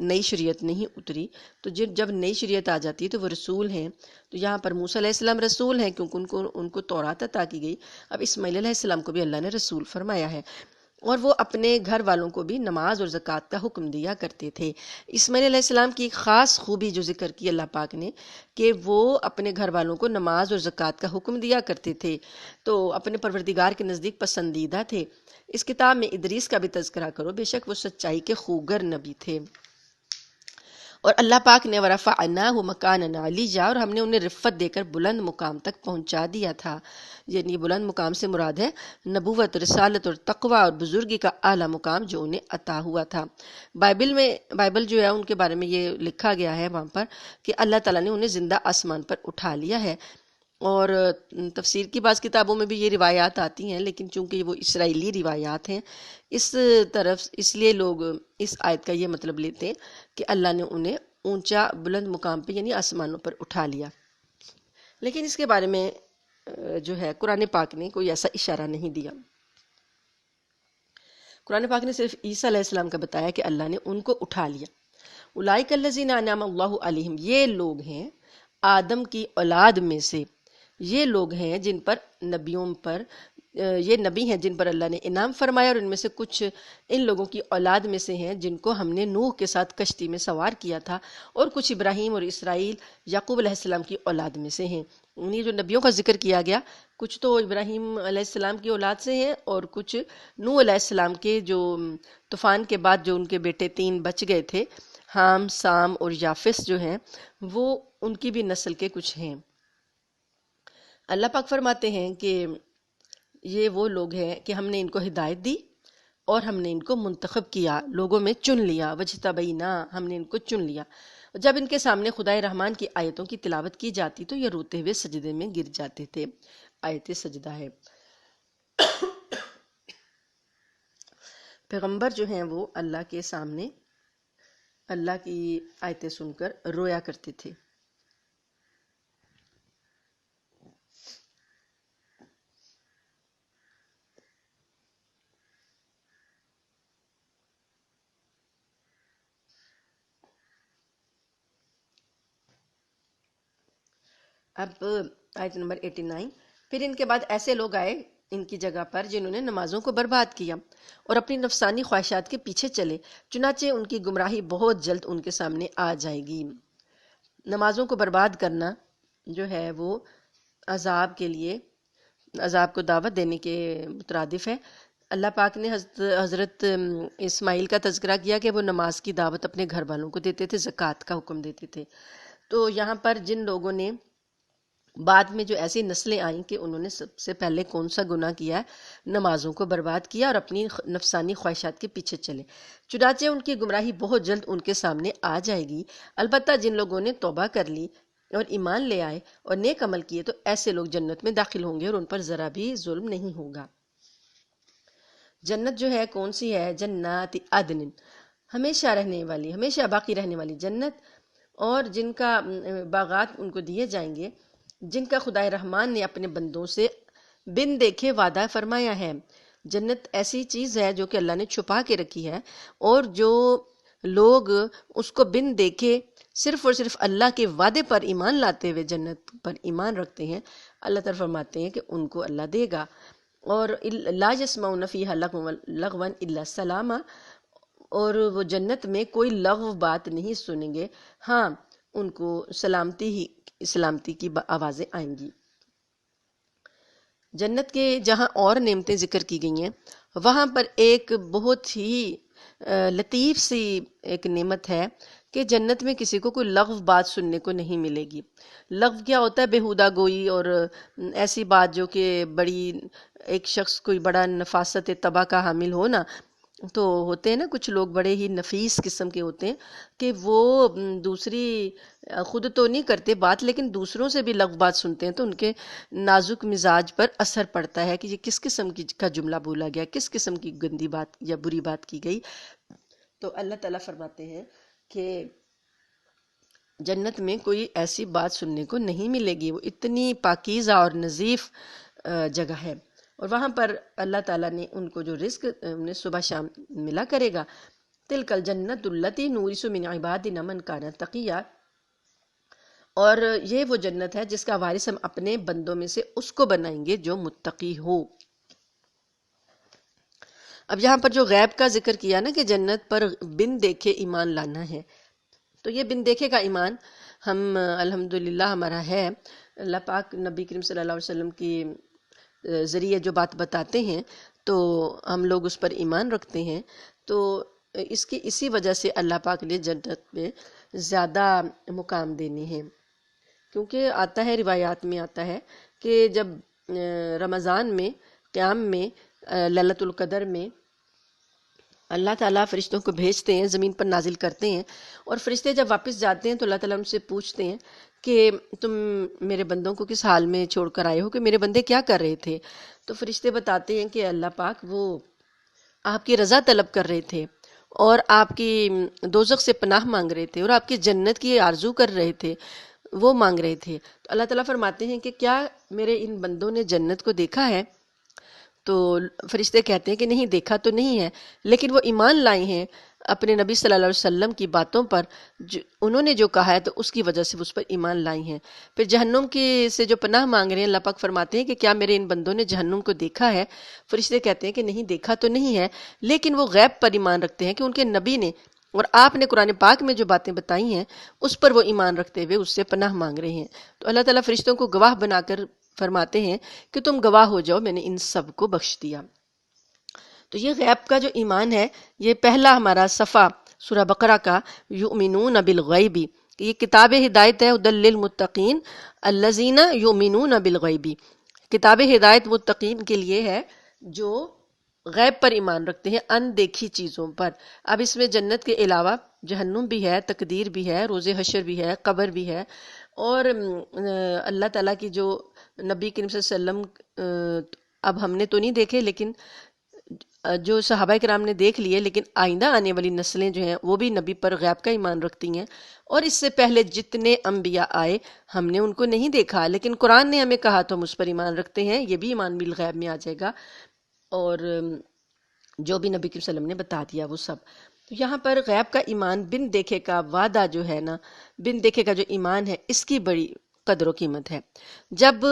نئی شریعت نہیں اتری، تو جب نئی شریعت آ جاتی ہے تو وہ رسول ہیں۔ تو یہاں پر موسیٰ علیہ السلام رسول ہیں کیونکہ ان کو تورات عطا کی گئی۔ اب اسماعیل علیہ السلام کو بھی اللہ نے رسول فرمایا ہے، اور وہ اپنے گھر والوں کو بھی نماز اور زکوٰۃ کا حکم دیا کرتے تھے۔ اسماعیل علیہ السلام کی خاص خوبی جو ذکر کی اللہ پاک نے کہ وہ اپنے گھر والوں کو نماز اور زکوٰۃ کا حکم دیا کرتے تھے، تو اپنے پروردگار کے نزدیک پسندیدہ تھے۔ اس کتاب میں ادریس کا بھی تذکرہ کرو، بے شک وہ سچائی کے خوگر نبی تھے۔ اور اللہ پاک نے ورفعناہ مکانا علیہ، اور ہم نے انہیں رفت دے کر بلند مقام تک پہنچا دیا تھا، یعنی بلند مقام سے مراد ہے نبوت، رسالت اور تقوی اور بزرگی کا اعلیٰ مقام جو انہیں عطا ہوا تھا۔ بائبل جو ہے ان کے بارے میں یہ لکھا گیا ہے وہاں پر کہ اللہ تعالیٰ نے انہیں زندہ آسمان پر اٹھا لیا ہے، اور تفسیر کی بعض کتابوں میں بھی یہ روایات آتی ہیں، لیکن چونکہ وہ اسرائیلی روایات ہیں اس لیے لوگ اس آیت کا یہ مطلب لیتے ہیں کہ اللہ نے انہیں اونچا بلند مقام پہ یعنی آسمانوں پر اٹھا لیا، لیکن اس کے بارے میں جو ہے قرآن پاک نے کوئی ایسا اشارہ نہیں دیا۔ قرآن پاک نے صرف عیسیٰ علیہ السلام کا بتایا کہ اللہ نے ان کو اٹھا لیا۔ اولئک الذین انعم اللہ علیہم، یہ لوگ ہیں آدم کی اولاد میں سے، یہ لوگ ہیں جن پر نبیوں پر یہ نبی ہیں جن پر اللہ نے انعام فرمایا، اور ان میں سے کچھ ان لوگوں کی اولاد میں سے ہیں جن کو ہم نے نوح کے ساتھ کشتی میں سوار کیا تھا، اور کچھ ابراہیم اور اسرائیل یعقوب علیہ السلام کی اولاد میں سے ہیں۔ انہیں جو نبیوں کا ذکر کیا گیا کچھ تو ابراہیم علیہ السلام کی اولاد سے ہیں، اور کچھ نوح علیہ السلام کے جو طوفان کے بعد جو ان کے بیٹے 3 بچ گئے تھے، حام، سام اور یافس جو ہیں، وہ ان کی بھی نسل کے کچھ ہیں۔ اللہ پاک فرماتے ہیں کہ یہ وہ لوگ ہیں کہ ہم نے ان کو ہدایت دی اور ہم نے ان کو منتخب کیا، لوگوں میں چن لیا، وجتبینا، ہم نے ان کو چن لیا۔ جب ان کے سامنے خدائے رحمان کی آیتوں کی تلاوت کی جاتی تو یہ روتے ہوئے سجدے میں گر جاتے تھے۔ آیت سجدہ ہے۔ پیغمبر جو ہیں وہ اللہ کے سامنے اللہ کی آیتیں سن کر رویا کرتے تھے۔ اب آیت نمبر 89، پھر ان کے بعد ایسے لوگ آئے ان کی جگہ پر جنہوں نے نمازوں کو برباد کیا اور اپنی نفسانی خواہشات کے پیچھے چلے، چنانچہ ان کی گمراہی بہت جلد ان کے سامنے آ جائے گی۔ نمازوں کو برباد کرنا جو ہے وہ عذاب کے لیے، عذاب کو دعوت دینے کے مترادف ہے۔ اللہ پاک نے حضرت اسماعیل کا تذکرہ کیا کہ وہ نماز کی دعوت اپنے گھر والوں کو دیتے تھے، زکوٰۃ کا حکم دیتے تھے۔ تو یہاں پر جن لوگوں نے بعد میں جو ایسی نسلیں آئیں کہ انہوں نے سب سے پہلے کون سا گناہ کیا ہے، نمازوں کو برباد کیا اور اپنی نفسانی خواہشات کے پیچھے چلے، چنانچہ ان کی گمراہی بہت جلد ان کے سامنے آ جائے گی۔ البتہ جن لوگوں نے توبہ کر لی اور ایمان لے آئے اور نیک عمل کیے تو ایسے لوگ جنت میں داخل ہوں گے اور ان پر ذرا بھی ظلم نہیں ہوگا۔ جنت جو ہے کون سی ہے؟ جنات عدن، ہمیشہ رہنے والی، ہمیشہ باقی رہنے والی جنت، اور جن کا باغات ان کو دیے جائیں گے جن کا خدائے رحمان نے اپنے بندوں سے بن دیکھے وعدہ فرمایا ہے۔ جنت ایسی چیز ہے جو کہ اللہ نے چھپا کے رکھی ہے، اور جو لوگ اس کو بن دیکھے صرف اور صرف اللہ کے وعدے پر ایمان لاتے ہوئے جنت پر ایمان رکھتے ہیں، اللہ تعالیٰ فرماتے ہیں کہ ان کو اللہ دے گا۔ اور لا یسمعون فیہا لغوا الا سلاما، اور وہ جنت میں کوئی لغو بات نہیں سنیں گے، ہاں ان کو سلامتی کی آوازیں آئیں گی۔ جنت کے جہاں اور نعمتیں ذکر کی گئی ہیں وہاں پر ایک بہت ہی لطیف سی ایک نعمت ہے کہ جنت میں کسی کو کوئی لغو بات سننے کو نہیں ملے گی۔ لغو کیا ہوتا ہے؟ بیہودہ گوئی اور ایسی بات جو کہ بڑی، ایک شخص کوئی بڑا نفاست طبع کا حامل ہو نا، تو ہوتے ہیں نا کچھ لوگ بڑے ہی نفیس قسم کے ہوتے ہیں کہ وہ دوسری خود تو نہیں کرتے بات لیکن دوسروں سے بھی لغو بات سنتے ہیں تو ان کے نازک مزاج پر اثر پڑتا ہے کہ یہ کس قسم کا جملہ بولا گیا، کس قسم کی گندی بات یا بری بات کی گئی۔ تو اللہ تعالیٰ فرماتے ہیں کہ جنت میں کوئی ایسی بات سننے کو نہیں ملے گی، وہ اتنی پاکیزہ اور نظیف جگہ ہے، اور وہاں پر اللہ تعالیٰ نے ان کو جو رزق انہیں صبح شام ملا کرے گا، تلک الجنت التی نورث من عبادنا من کان تقیا، اور یہ وہ جنت ہے جس کا وارث ہم اپنے بندوں میں سے اس کو بنائیں گے جو متقی ہو۔ اب یہاں پر جو غیب کا ذکر کیا نا کہ جنت پر بن دیکھے ایمان لانا ہے، تو یہ بن دیکھے کا ایمان ہم الحمدللہ ہمارا ہے۔ اللہ پاک نبی کریم صلی اللہ علیہ وسلم کی ذریعے جو بات بتاتے ہیں تو ہم لوگ اس پر ایمان رکھتے ہیں، تو اسی وجہ سے اللہ پاک نے جنت میں زیادہ مقام دینے ہیں، کیونکہ آتا ہے روایات میں آتا ہے کہ جب رمضان میں قیام میں لیلۃ القدر میں اللہ تعالیٰ فرشتوں کو بھیجتے ہیں، زمین پر نازل کرتے ہیں، اور فرشتے جب واپس جاتے ہیں تو اللہ تعالیٰ ان سے پوچھتے ہیں کہ تم میرے بندوں کو کس حال میں چھوڑ کر آئے ہو، کہ میرے بندے کیا کر رہے تھے؟ تو فرشتے بتاتے ہیں کہ اللہ پاک وہ آپ کی رضا طلب کر رہے تھے اور آپ کی دوزخ سے پناہ مانگ رہے تھے اور آپ کی جنت کی آرزو کر رہے تھے، وہ مانگ رہے تھے۔ تو اللہ تعالیٰ فرماتے ہیں کہ کیا میرے ان بندوں نے جنت کو دیکھا ہے؟ تو فرشتے کہتے ہیں کہ نہیں، دیکھا تو نہیں ہے، لیکن وہ ایمان لائے ہیں اپنے نبی صلی اللہ علیہ وسلم کی باتوں پر، انہوں نے جو کہا ہے تو اس کی وجہ سے وہ اس پر ایمان لائی ہیں۔ پھر جہنم کی سے جو پناہ مانگ رہے ہیں، اللہ پاک فرماتے ہیں کہ کیا میرے ان بندوں نے جہنم کو دیکھا ہے؟ فرشتے کہتے ہیں کہ نہیں، دیکھا تو نہیں ہے، لیکن وہ غیب پر ایمان رکھتے ہیں کہ ان کے نبی نے اور آپ نے قرآن پاک میں جو باتیں بتائی ہیں اس پر وہ ایمان رکھتے ہوئے اس سے پناہ مانگ رہے ہیں۔ تو اللہ تعالیٰ فرشتوں کو گواہ بنا کر فرماتے ہیں کہ تم گواہ ہو جاؤ، میں نے ان سب کو بخش دیا۔ تو یہ غیب کا جو ایمان ہے، یہ پہلا ہمارا صفحہ سورہ بقرہ کا یؤمنون بالغیب، یہ کتاب ہدایت ہے، ہدی للمتقین الذین یؤمنون بالغیب، کتاب ہدایت متقین کے لیے ہے جو غیب پر ایمان رکھتے ہیں، ان دیکھی چیزوں پر۔ اب اس میں جنت کے علاوہ جہنم بھی ہے، تقدیر بھی ہے، روز حشر بھی ہے، قبر بھی ہے، اور اللہ تعالیٰ کی جو نبی کریم صلی اللہ علیہ وسلم اب ہم نے تو نہیں دیکھے لیکن جو صحابہ کرام نے دیکھ لیے، لیکن آئندہ آنے والی نسلیں جو ہیں وہ بھی نبی پر غیب کا ایمان رکھتی ہیں، اور اس سے پہلے جتنے انبیاء آئے ہم نے ان کو نہیں دیکھا، لیکن قرآن نے ہمیں کہا تو ہم اس پر ایمان رکھتے ہیں، یہ بھی ایمان بالغیب میں آ جائے گا، اور جو بھی نبی کریم صلی اللہ علیہ وسلم نے بتا دیا وہ سب۔ تو یہاں پر غیب کا ایمان، بن دیکھے کا وعدہ جو ہے نا، بن دیکھے کا جو ایمان ہے، اس کی بڑی قدر و قیمت ہے۔ جب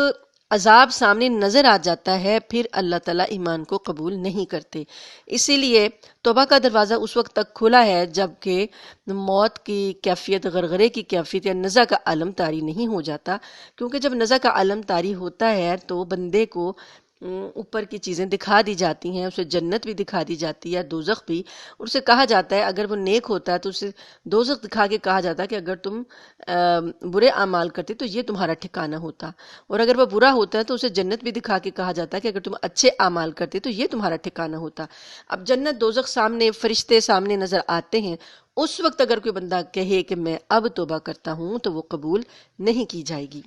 عذاب سامنے نظر آ جاتا ہے پھر اللہ تعالیٰ ایمان کو قبول نہیں کرتے، اسی لیے توبہ کا دروازہ اس وقت تک کھلا ہے جب کہ موت کی کیفیت، غرغرے کی کیفیت یا نزع کا عالم طاری نہیں ہو جاتا، کیونکہ جب نزع کا عالم طاری ہوتا ہے تو بندے کو اوپر کی چیزیں دکھا دی جاتی ہیں، اسے جنت بھی دکھا دی جاتی ہے، دوزخ بھی، اسے کہا جاتا ہے اگر وہ نیک ہوتا ہے تو اسے دوزخ دکھا کے کہا جاتا ہے کہ اگر تم برے اعمال کرتے تو یہ تمہارا ٹھکانہ ہوتا، اور اگر وہ برا ہوتا ہے تو اسے جنت بھی دکھا کے کہا جاتا ہے کہ اگر تم اچھے اعمال کرتے تو یہ تمہارا ٹھکانہ ہوتا۔ اب جنت دوزخ سامنے، فرشتے سامنے نظر آتے ہیں، اس وقت اگر کوئی بندہ کہے کہ میں اب توبہ کرتا ہوں تو وہ قبول نہیں کی جائے گی۔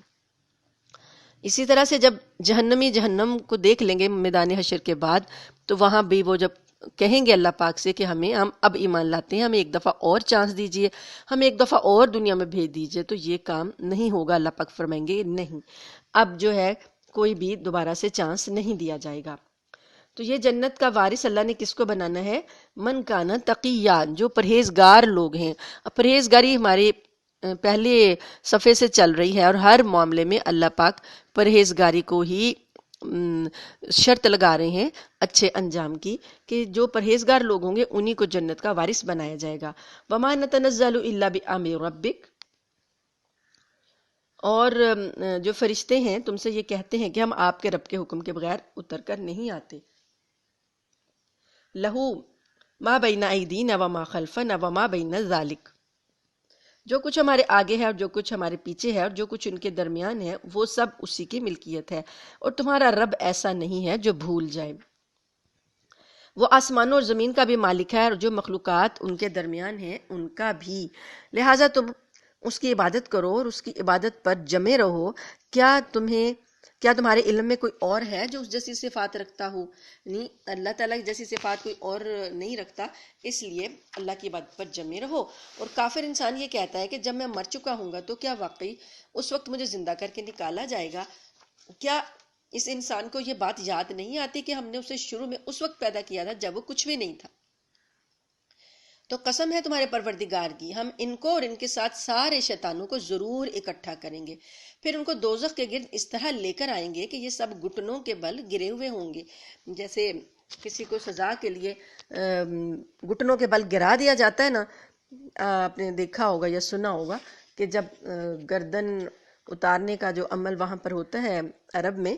اسی طرح سے جب جہنمی جہنم کو دیکھ لیں گے میدان حشر کے بعد، تو وہاں بھی وہ جب کہیں گے اللہ پاک سے کہ ہم اب ایمان لاتے ہیں، ہمیں ایک دفعہ اور چانس دیجئے، ہمیں ایک دفعہ اور دنیا میں بھیج دیجئے، تو یہ کام نہیں ہوگا۔ اللہ پاک فرمائیں گے نہیں، اب جو ہے کوئی بھی دوبارہ سے چانس نہیں دیا جائے گا۔ تو یہ جنت کا وارث اللہ نے کس کو بنانا ہے؟ من کانا تقیہ، جو پرہیزگار لوگ ہیں۔ پرہیزگاری ہمارے پہلے صفحے سے چل رہی ہے، اور ہر معاملے میں اللہ پاک پرہیزگاری کو ہی شرط لگا رہے ہیں اچھے انجام کی، کہ جو پرہیزگار لوگ ہوں گے انہی کو جنت کا وارث بنایا جائے گا۔ وَمَا نَتَنَزَّلُ إِلَّا بِأَمْرِ رَبِّكَ، اور جو فرشتے ہیں تم سے یہ کہتے ہیں کہ ہم آپ کے رب کے حکم کے بغیر اتر کر نہیں آتے. لہو ما بین ایدینا وما خلفنا وما بین ذالک، جو کچھ ہمارے آگے ہے اور جو کچھ ہمارے پیچھے ہے اور جو کچھ ان کے درمیان ہے وہ سب اسی کی ملکیت ہے، اور تمہارا رب ایسا نہیں ہے جو بھول جائے. وہ آسمانوں اور زمین کا بھی مالک ہے اور جو مخلوقات ان کے درمیان ہیں ان کا بھی، لہٰذا تم اس کی عبادت کرو اور اس کی عبادت پر جمے رہو. کیا تمہارے علم میں کوئی اور ہے جو اس جیسی صفات رکھتا ہو؟ یعنی اللہ تعالیٰ جیسی صفات کوئی اور نہیں رکھتا، اس لیے اللہ کی عبادت پر جمے رہو. اور کافر انسان یہ کہتا ہے کہ جب میں مر چکا ہوں گا تو کیا واقعی اس وقت مجھے زندہ کر کے نکالا جائے گا؟ کیا اس انسان کو یہ بات یاد نہیں آتی کہ ہم نے اسے شروع میں اس وقت پیدا کیا تھا جب وہ کچھ بھی نہیں تھا؟ تو قسم ہے تمہارے پروردگار کی، ہم ان کو اور ان کے ساتھ سارے شیطانوں کو ضرور اکٹھا کریں گے، پھر ان کو دوزخ کے گرد اس طرح لے کر آئیں گے کہ یہ سب گھٹنوں کے بل گرے ہوئے ہوں گے. جیسے کسی کو سزا کے لیے گھٹنوں کے بل گرا دیا جاتا ہے نا، آپ نے دیکھا ہوگا یا سنا ہوگا کہ جب گردن اتارنے کا جو عمل وہاں پر ہوتا ہے عرب میں،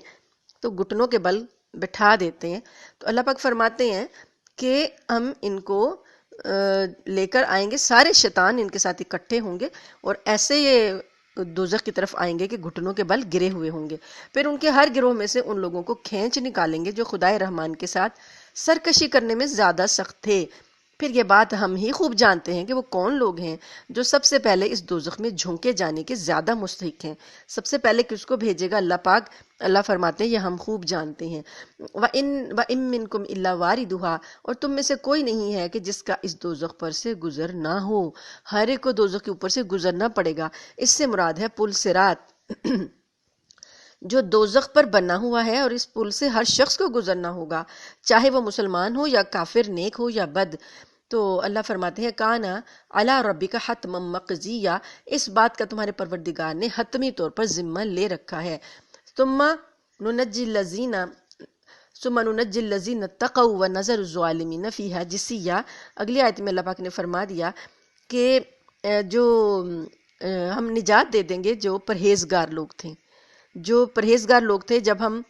تو گھٹنوں کے بل بٹھا دیتے ہیں. تو اللہ پاک فرماتے ہیں کہ ہم ان کو لے کر آئیں گے، سارے شیطان ان کے ساتھ اکٹھے ہوں گے اور ایسے یہ دوزخ کی طرف آئیں گے کہ گھٹنوں کے بل گرے ہوئے ہوں گے. پھر ان کے ہر گروہ میں سے ان لوگوں کو کھینچ نکالیں گے جو خدائے رحمان کے ساتھ سرکشی کرنے میں زیادہ سخت تھے. پھر یہ بات ہم ہی خوب جانتے ہیں کہ وہ کون لوگ ہیں جو سب سے پہلے اس دوزخ میں جھونکے جانے کے زیادہ مستحق ہیں. سب سے پہلے کس کو بھیجے گا اللہ پاک؟ اللہ فرماتے ہیں یہ ہم خوب جانتے ہیں. وَإِن مِّنكُمْ إِلَّا وَارِدُهَا، اور تم میں سے کوئی نہیں ہے کہ جس کا اس دوزخ پر سے گزر نہ ہو. ہر ایک کو دوزخ کے اوپر سے گزرنا پڑے گا. اس سے مراد ہے پل صراط جو دوزخ پر بنا ہوا ہے، اور اس پل سے ہر شخص کو گزرنا ہوگا، چاہے وہ مسلمان ہو یا کافر، نیک ہو یا بد. تو اللہ فرماتے ہیں کانا علی ربک حتما مقضیہ، اس بات کا تمہارے پروردگار نے حتمی طور پر ذمہ لے رکھا ہے. ثم ننجی الذین اتقوا ونذر الظالمین فیہا جثیا. اگلی آیت میں اللہ پاک نے فرما دیا کہ جو ہم نجات دے دیں گے جو پرہیزگار لوگ تھے، جب ہم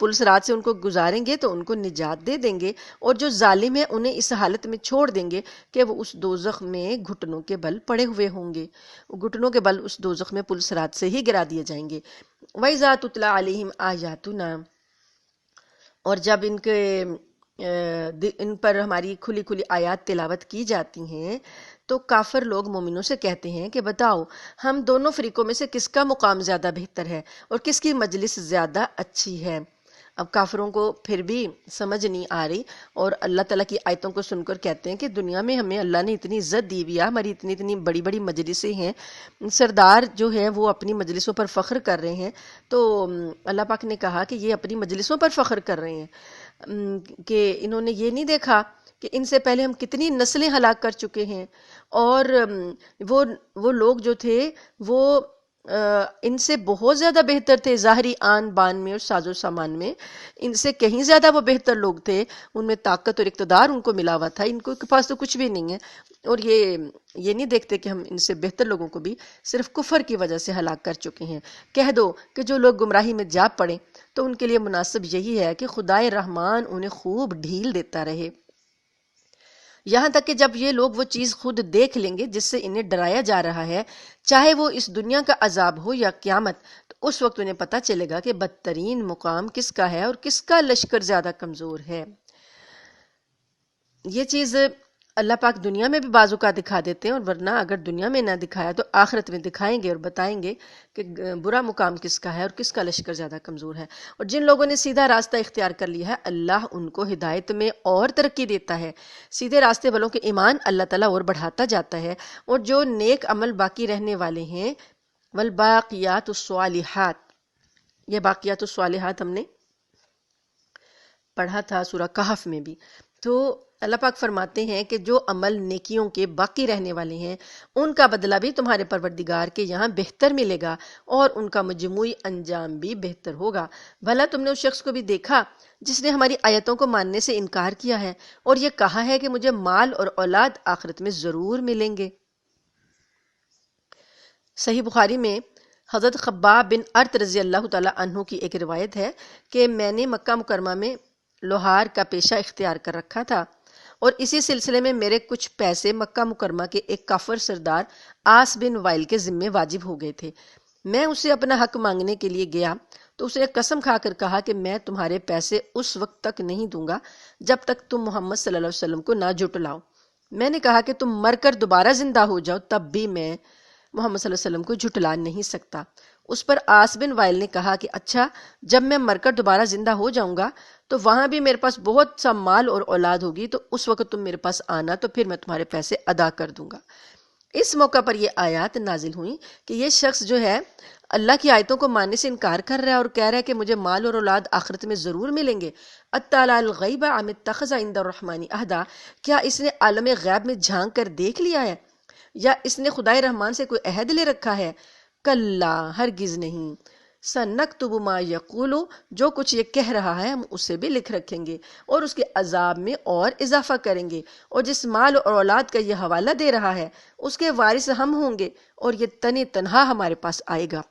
پل صراط سے ان کو گزاریں گے تو ان کو نجات دے دیں گے، اور جو ظالم ہیں انہیں اس حالت میں چھوڑ دیں گے کہ وہ اس دوزخ میں گھٹنوں کے بل پڑے ہوئے ہوں گے. گھٹنوں کے بل اس دوزخ میں پل صراط سے ہی گرا دیے جائیں گے. وَإِذَا تُتْلَى عَلَيْهِمْ آيَاتُنَا، اور جب ان پر ہماری کھلی کھلی آیات تلاوت کی جاتی ہیں تو کافر لوگ مومنوں سے کہتے ہیں کہ بتاؤ ہم دونوں فریقوں میں سے کس کا مقام زیادہ بہتر ہے اور کس کی مجلس زیادہ اچھی ہے. اب کافروں کو پھر بھی سمجھ نہیں آ رہی، اور اللہ تعالیٰ کی آیتوں کو سن کر کہتے ہیں کہ دنیا میں ہمیں اللہ نے اتنی عزت دی ہوئی ہے، ہماری اتنی بڑی بڑی مجلسیں ہیں، سردار جو ہے وہ اپنی مجلسوں پر فخر کر رہے ہیں. تو اللہ پاک نے کہا کہ یہ اپنی مجلسوں پر فخر کر رہے ہیں کہ انہوں نے یہ نہیں دیکھا کہ ان سے پہلے ہم کتنی نسلیں ہلاک کر چکے ہیں، اور وہ لوگ جو تھے وہ ان سے بہت زیادہ بہتر تھے ظاہری آن بان میں اور ساز و سامان میں، ان سے کہیں زیادہ وہ بہتر لوگ تھے، ان میں طاقت اور اقتدار ان کو ملا ہوا تھا، ان کے پاس تو کچھ بھی نہیں ہے، اور یہ نہیں دیکھتے کہ ہم ان سے بہتر لوگوں کو بھی صرف کفر کی وجہ سے ہلاک کر چکے ہیں. کہہ دو کہ جو لوگ گمراہی میں جا پڑیں تو ان کے لیے مناسب یہی ہے کہ خدائے رحمان انہیں خوب ڈھیل دیتا رہے، یہاں تک کہ جب یہ لوگ وہ چیز خود دیکھ لیں گے جس سے انہیں ڈرایا جا رہا ہے، چاہے وہ اس دنیا کا عذاب ہو یا قیامت، تو اس وقت انہیں پتہ چلے گا کہ بدترین مقام کس کا ہے اور کس کا لشکر زیادہ کمزور ہے. یہ چیز اللہ پاک دنیا میں بھی بعض اوقات دکھا دیتے ہیں، اور ورنہ اگر دنیا میں نہ دکھایا تو آخرت میں دکھائیں گے اور بتائیں گے کہ برا مقام کس کا ہے اور کس کا لشکر زیادہ کمزور ہے. اور جن لوگوں نے سیدھا راستہ اختیار کر لیا ہے اللہ ان کو ہدایت میں اور ترقی دیتا ہے. سیدھے راستے والوں کے ایمان اللہ تعالیٰ اور بڑھاتا جاتا ہے، اور جو نیک عمل باقی رہنے والے ہیں والباقیات الصالحات، یہ باقیات الصالحات ہم نے پڑھا تھا سورہ کہف میں بھی. تو اللہ پاک فرماتے ہیں کہ جو عمل نیکیوں کے باقی رہنے والے ہیں ان کا بدلہ بھی تمہارے پروردگار کے یہاں بہتر ملے گا، اور ان کا مجموعی انجام بھی بہتر ہوگا. بھلا تم نے اس شخص کو بھی دیکھا جس نے ہماری آیتوں کو ماننے سے انکار کیا ہے اور یہ کہا ہے کہ مجھے مال اور اولاد آخرت میں ضرور ملیں گے. صحیح بخاری میں حضرت خباب بن ارت رضی اللہ تعالیٰ عنہ کی ایک روایت ہے کہ میں نے مکہ مکرمہ میں لوہار کا پیشہ اختیار کر رکھا تھا، اور اسی سلسلے میں میرے کچھ پیسے مکہ مکرمہ کے ایک کافر سردار آس بن وائل کے ذمے واجب ہو گئے تھے۔ میں اسے اپنا حق مانگنے کے لیے گیا تو اس نے قسم کھا کر کہا کہ میں تمہارے پیسے اس وقت تک نہیں دوں گا جب تک تم محمد صلی اللہ علیہ وسلم کو نہ جھٹلاؤ۔ میں نے کہا کہ تم مر کر دوبارہ زندہ ہو جاؤ تب بھی میں محمد صلی اللہ علیہ وسلم کو جھٹلا نہیں سکتا۔ اس پر آس بن وائل نے کہا کہ اچھا، جب میں مر کر دوبارہ زندہ ہو جاؤں گا تو وہاں بھی میرے پاس بہت سا مال اور اولاد ہوگی، تو اس وقت تم میرے پاس آنا تو پھر میں تمہارے پیسے ادا کر دوں گا۔ اس موقع پر یہ آیات نازل ہوئیں کہ یہ شخص جو ہے اللہ کی آیتوں کو ماننے سے انکار کر رہا ہے اور کہہ رہا ہے کہ مجھے مال اور اولاد آخرت میں ضرور ملیں گے۔ اطلع الغیب ام اتخذ عند الرحمن عہدا، کیا اس نے عالم غیب میں جھانک کر دیکھ لیا ہے یا اس نے خدائے رحمان سے کوئی عہد لے رکھا ہے؟ کلا، ہرگز نہیں۔ سنکتب ما یقول، جو کچھ یہ کہہ رہا ہے ہم اسے بھی لکھ رکھیں گے اور اس کے عذاب میں اور اضافہ کریں گے، اور جس مال اور اولاد کا یہ حوالہ دے رہا ہے اس کے وارث ہم ہوں گے، اور یہ تنی تنہا ہمارے پاس آئے گا۔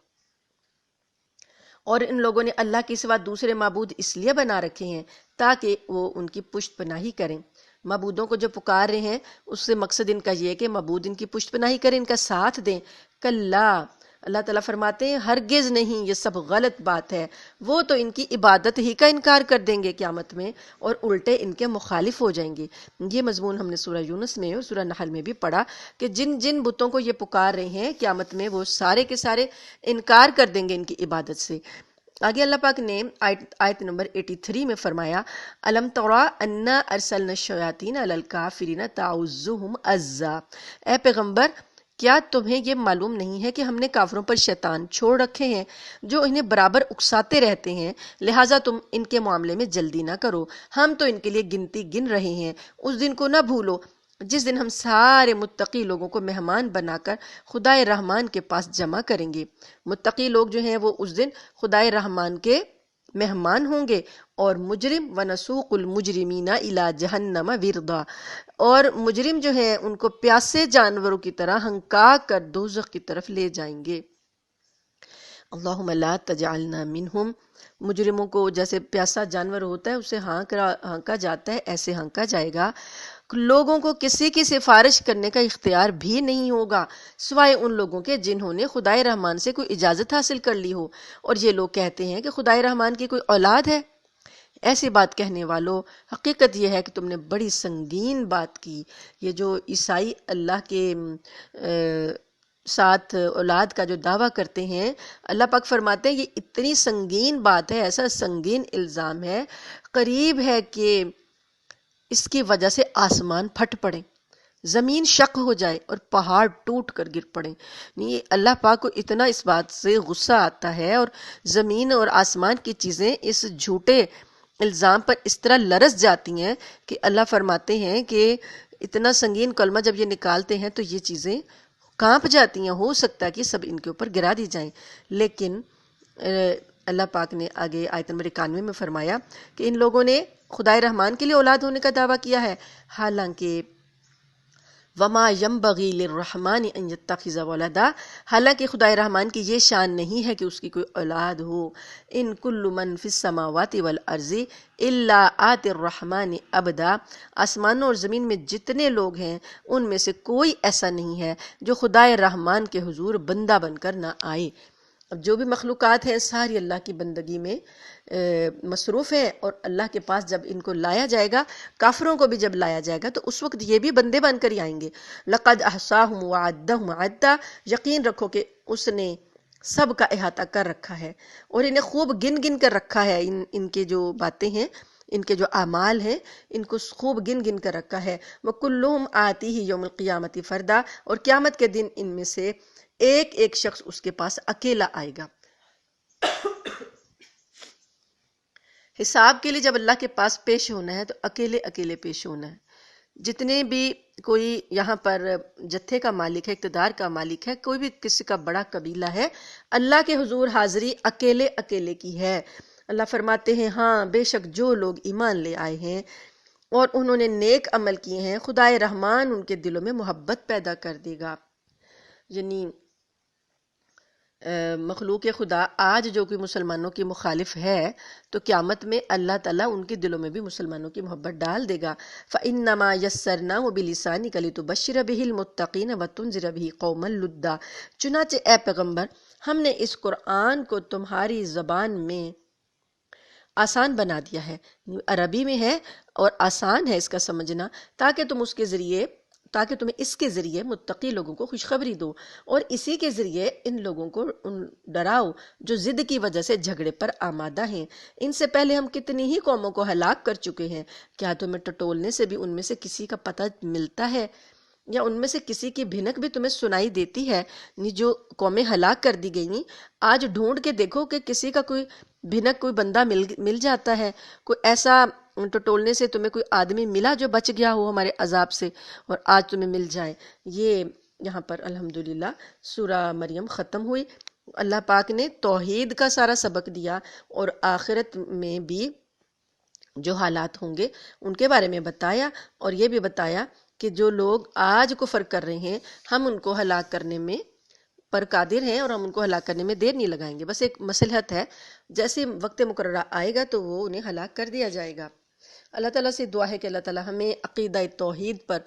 اور ان لوگوں نے اللہ کے سوا دوسرے معبود اس لیے بنا رکھے ہیں تاکہ وہ ان کی پشت پناہی کریں۔ معبودوں کو جو پکار رہے ہیں اس سے مقصد ان کا یہ ہے کہ معبود ان کی پشت پناہی کریں، ان کا ساتھ دیں۔ کلا، اللہ تعالیٰ فرماتے ہیں ہرگز نہیں، یہ سب غلط بات ہے۔ وہ تو ان کی عبادت ہی کا انکار کر دیں گے قیامت میں، اور الٹے ان کے مخالف ہو جائیں گے۔ یہ مضمون ہم نے سورہ یونس میں اور سورہ نحل میں بھی پڑھا کہ جن جن بتوں کو یہ پکار رہے ہیں قیامت میں وہ سارے کے سارے انکار کر دیں گے ان کی عبادت سے۔ آگے اللہ پاک نے آیت نمبر 83 میں فرمایا، الم ترى انا ارسلنا الشیاطین علی الکافرین تعوزهم عزا، اے پیغمبر کیا تمہیں یہ معلوم نہیں ہے کہ ہم نے کافروں پر شیطان چھوڑ رکھے ہیں جو انہیں برابر اکساتے رہتے ہیں، لہٰذا تم ان کے معاملے میں جلدی نہ کرو، ہم تو ان کے لیے گنتی گن رہے ہیں۔ اس دن کو نہ بھولو جس دن ہم سارے متقی لوگوں کو مہمان بنا کر خدائے رحمان کے پاس جمع کریں گے۔ متقی لوگ جو ہیں وہ اس دن خدائے رحمان کے مہمان ہوں گے، اور مجرم وَنَسُوقُ الْمُجْرِمِينَ إِلَى جَهَنَّمَ وِرْدًا، اور مجرم جو ہیں ان کو پیاسے جانوروں کی طرح ہنکا کر دوزخ کی طرف لے جائیں گے۔ اللہم لا تجعلنا منہم، مجرموں کو جیسے پیاسا جانور ہوتا ہے اسے ہانکا جاتا ہے، ایسے ہانکا جائے گا۔ لوگوں کو کسی کی سفارش کرنے کا اختیار بھی نہیں ہوگا سوائے ان لوگوں کے جنہوں نے خدائے رحمان سے کوئی اجازت حاصل کر لی ہو، اور یہ لوگ کہتے ہیں کہ خدائے رحمان کی کوئی اولاد ہے۔ ایسی بات کہنے والوں، حقیقت یہ ہے کہ تم نے بڑی سنگین بات کی۔ یہ جو عیسائی اللہ کے ساتھ اولاد کا جو دعویٰ کرتے ہیں، اللہ پاک فرماتے ہیں یہ اتنی سنگین بات ہے، ایسا سنگین الزام ہے، قریب ہے کہ اس کی وجہ سے آسمان پھٹ پڑے، زمین شق ہو جائے اور پہاڑ ٹوٹ کر گر پڑیں۔ یہ اللہ پاک کو اتنا اس بات سے غصہ آتا ہے، اور زمین اور آسمان کی چیزیں اس جھوٹے الزام پر اس طرح لرز جاتی ہیں کہ اللہ فرماتے ہیں کہ اتنا سنگین کلمہ جب یہ نکالتے ہیں تو یہ چیزیں کانپ جاتی ہیں، ہو سکتا ہے کہ سب ان کے اوپر گرا دی جائیں۔ لیکن اللہ پاک نے آگے آیت نمبر 91 میں فرمایا کہ ان لوگوں نے خدائے رحمان کے لیے اولاد ہونے کا دعویٰ کیا ہے، حالانکہ وما ينبغي للرحمن ان يتخذ ولدا، حالانکہ خدائے رحمان کی یہ شان نہیں ہے کہ اس کی کوئی اولاد ہو۔ ان کل من فی السماوات والارض الا آتی الرحمن عبدا، آسمانوں اور زمین میں جتنے لوگ ہیں ان میں سے کوئی ایسا نہیں ہے جو خدائے رحمان کے حضور بندہ بن کر نہ آئے۔ اب جو بھی مخلوقات ہیں ساری اللہ کی بندگی میں مصروف ہیں، اور اللہ کے پاس جب ان کو لایا جائے گا، کافروں کو بھی جب لایا جائے گا تو اس وقت یہ بھی بندے بن کر ہی آئیں گے۔ لقد احصاہم وعدہم عدا، یقین رکھو کہ اس نے سب کا احاطہ کر رکھا ہے اور انہیں خوب گن گن کر رکھا ہے، ان کے جو باتیں ہیں، ان کے جو اعمال ہیں، ان کو خوب گن گن کر رکھا ہے۔ وَكُلُّهُمْ آتِيهِ يَوْمَ الْقِيَامَةِ فَرْدًا، اور قیامت کے دن ان میں سے ایک ایک شخص اس کے پاس اکیلا آئے گا۔ حساب کے لیے جب اللہ کے پاس پیش ہونا ہے تو اکیلے اکیلے پیش ہونا ہے۔ جتنے بھی کوئی یہاں پر جتھے کا مالک ہے، اقتدار کا مالک ہے، کوئی بھی کسی کا بڑا قبیلہ ہے، اللہ کے حضور حاضری اکیلے اکیلے کی ہے۔ اللہ فرماتے ہیں ہاں بے شک جو لوگ ایمان لے آئے ہیں اور انہوں نے نیک عمل کیے ہیں، خدائے رحمان ان کے دلوں میں محبت پیدا کر دے گا۔ یعنی مخلوق خدا آج جو کوئی مسلمانوں کی مخالف ہے تو قیامت میں اللہ تعالیٰ ان کے دلوں میں بھی مسلمانوں کی محبت ڈال دے گا۔ فَإِنَّمَا يَسَّرْنَاهُ بِلِسَانِكَ لِتُبَشِّرَ بِهِ الْمُتَّقِينَ وَتُنذِرَ بِهِ قَوْمًا لُدًّا۔ چنانچہ اے پیغمبر ہم نے اس قرآن کو تمہاری زبان میں آسان بنا دیا ہے، عربی میں ہے اور آسان ہے اس کا سمجھنا، تاکہ تمہیں اس کے ذریعے متقی لوگوں کو خوشخبری دو، اور اسی کے ذریعے ان لوگوں کو ڈراؤ جو ضد کی وجہ سے جھگڑے پر آمادہ ہیں۔ ان سے پہلے ہم کتنی ہی قوموں کو ہلاک کر چکے ہیں، کیا تمہیں ٹٹولنے سے بھی ان میں سے کسی کا پتہ ملتا ہے، یا ان میں سے کسی کی بھنک بھی تمہیں سنائی دیتی ہے؟ جو قومیں ہلاک کر دی گئیں، آج ڈھونڈ کے دیکھو کہ کسی کا کوئی بھنک کوئی بندہ مل جاتا ہے، کوئی ایسا ٹٹولنے سے تمہیں کوئی آدمی ملا جو بچ گیا ہو ہمارے عذاب سے اور آج تمہیں مل جائے۔ یہ یہاں پر الحمدللہ سورہ مریم ختم ہوئی۔ اللہ پاک نے توحید کا سارا سبق دیا اور آخرت میں بھی جو حالات ہوں گے ان کے بارے میں بتایا، اور یہ بھی بتایا کہ جو لوگ آج کفر کر رہے ہیں ہم ان کو ہلاک کرنے میں پر قادر ہیں، اور ہم ان کو ہلاک کرنے میں دیر نہیں لگائیں گے، بس ایک مصلحت ہے، جیسے وقت مقررہ آئے گا تو وہ انہیں ہلاک کر دیا جائے گا۔ اللہ تعالیٰ سے دعا ہے کہ اللہ تعالیٰ ہمیں عقیدہ توحید پر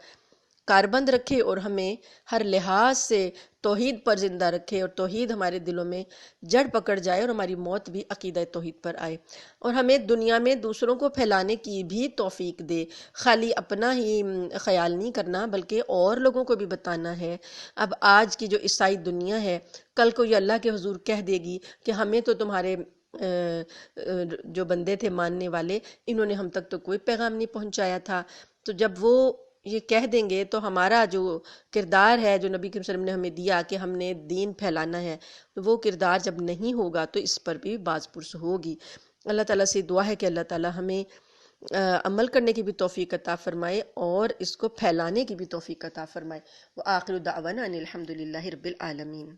کاربند رکھے اور ہمیں ہر لحاظ سے توحید پر زندہ رکھے، اور توحید ہمارے دلوں میں جڑ پکڑ جائے اور ہماری موت بھی عقیدہ توحید پر آئے، اور ہمیں دنیا میں دوسروں کو پھیلانے کی بھی توفیق دے، خالی اپنا ہی خیال نہیں کرنا بلکہ اور لوگوں کو بھی بتانا ہے۔ اب آج کی جو عیسائی دنیا ہے، کل کو یہ اللہ کے حضور کہہ دے گی کہ ہمیں تو تمہارے جو بندے تھے ماننے والے، انہوں نے ہم تک تو کوئی پیغام نہیں پہنچایا تھا۔ تو جب وہ یہ کہہ دیں گے تو ہمارا جو کردار ہے جو نبی کریم صلی اللہ علیہ وسلم نے ہمیں دیا کہ ہم نے دین پھیلانا ہے، وہ کردار جب نہیں ہوگا تو اس پر بھی باز پرس ہوگی۔ اللہ تعالیٰ سے دعا ہے کہ اللہ تعالیٰ ہمیں عمل کرنے کی بھی توفیق عطا فرمائے اور اس کو پھیلانے کی بھی توفیق عطا فرمائے۔ وآخر دعوانا ان الحمد للہ رب العالمین۔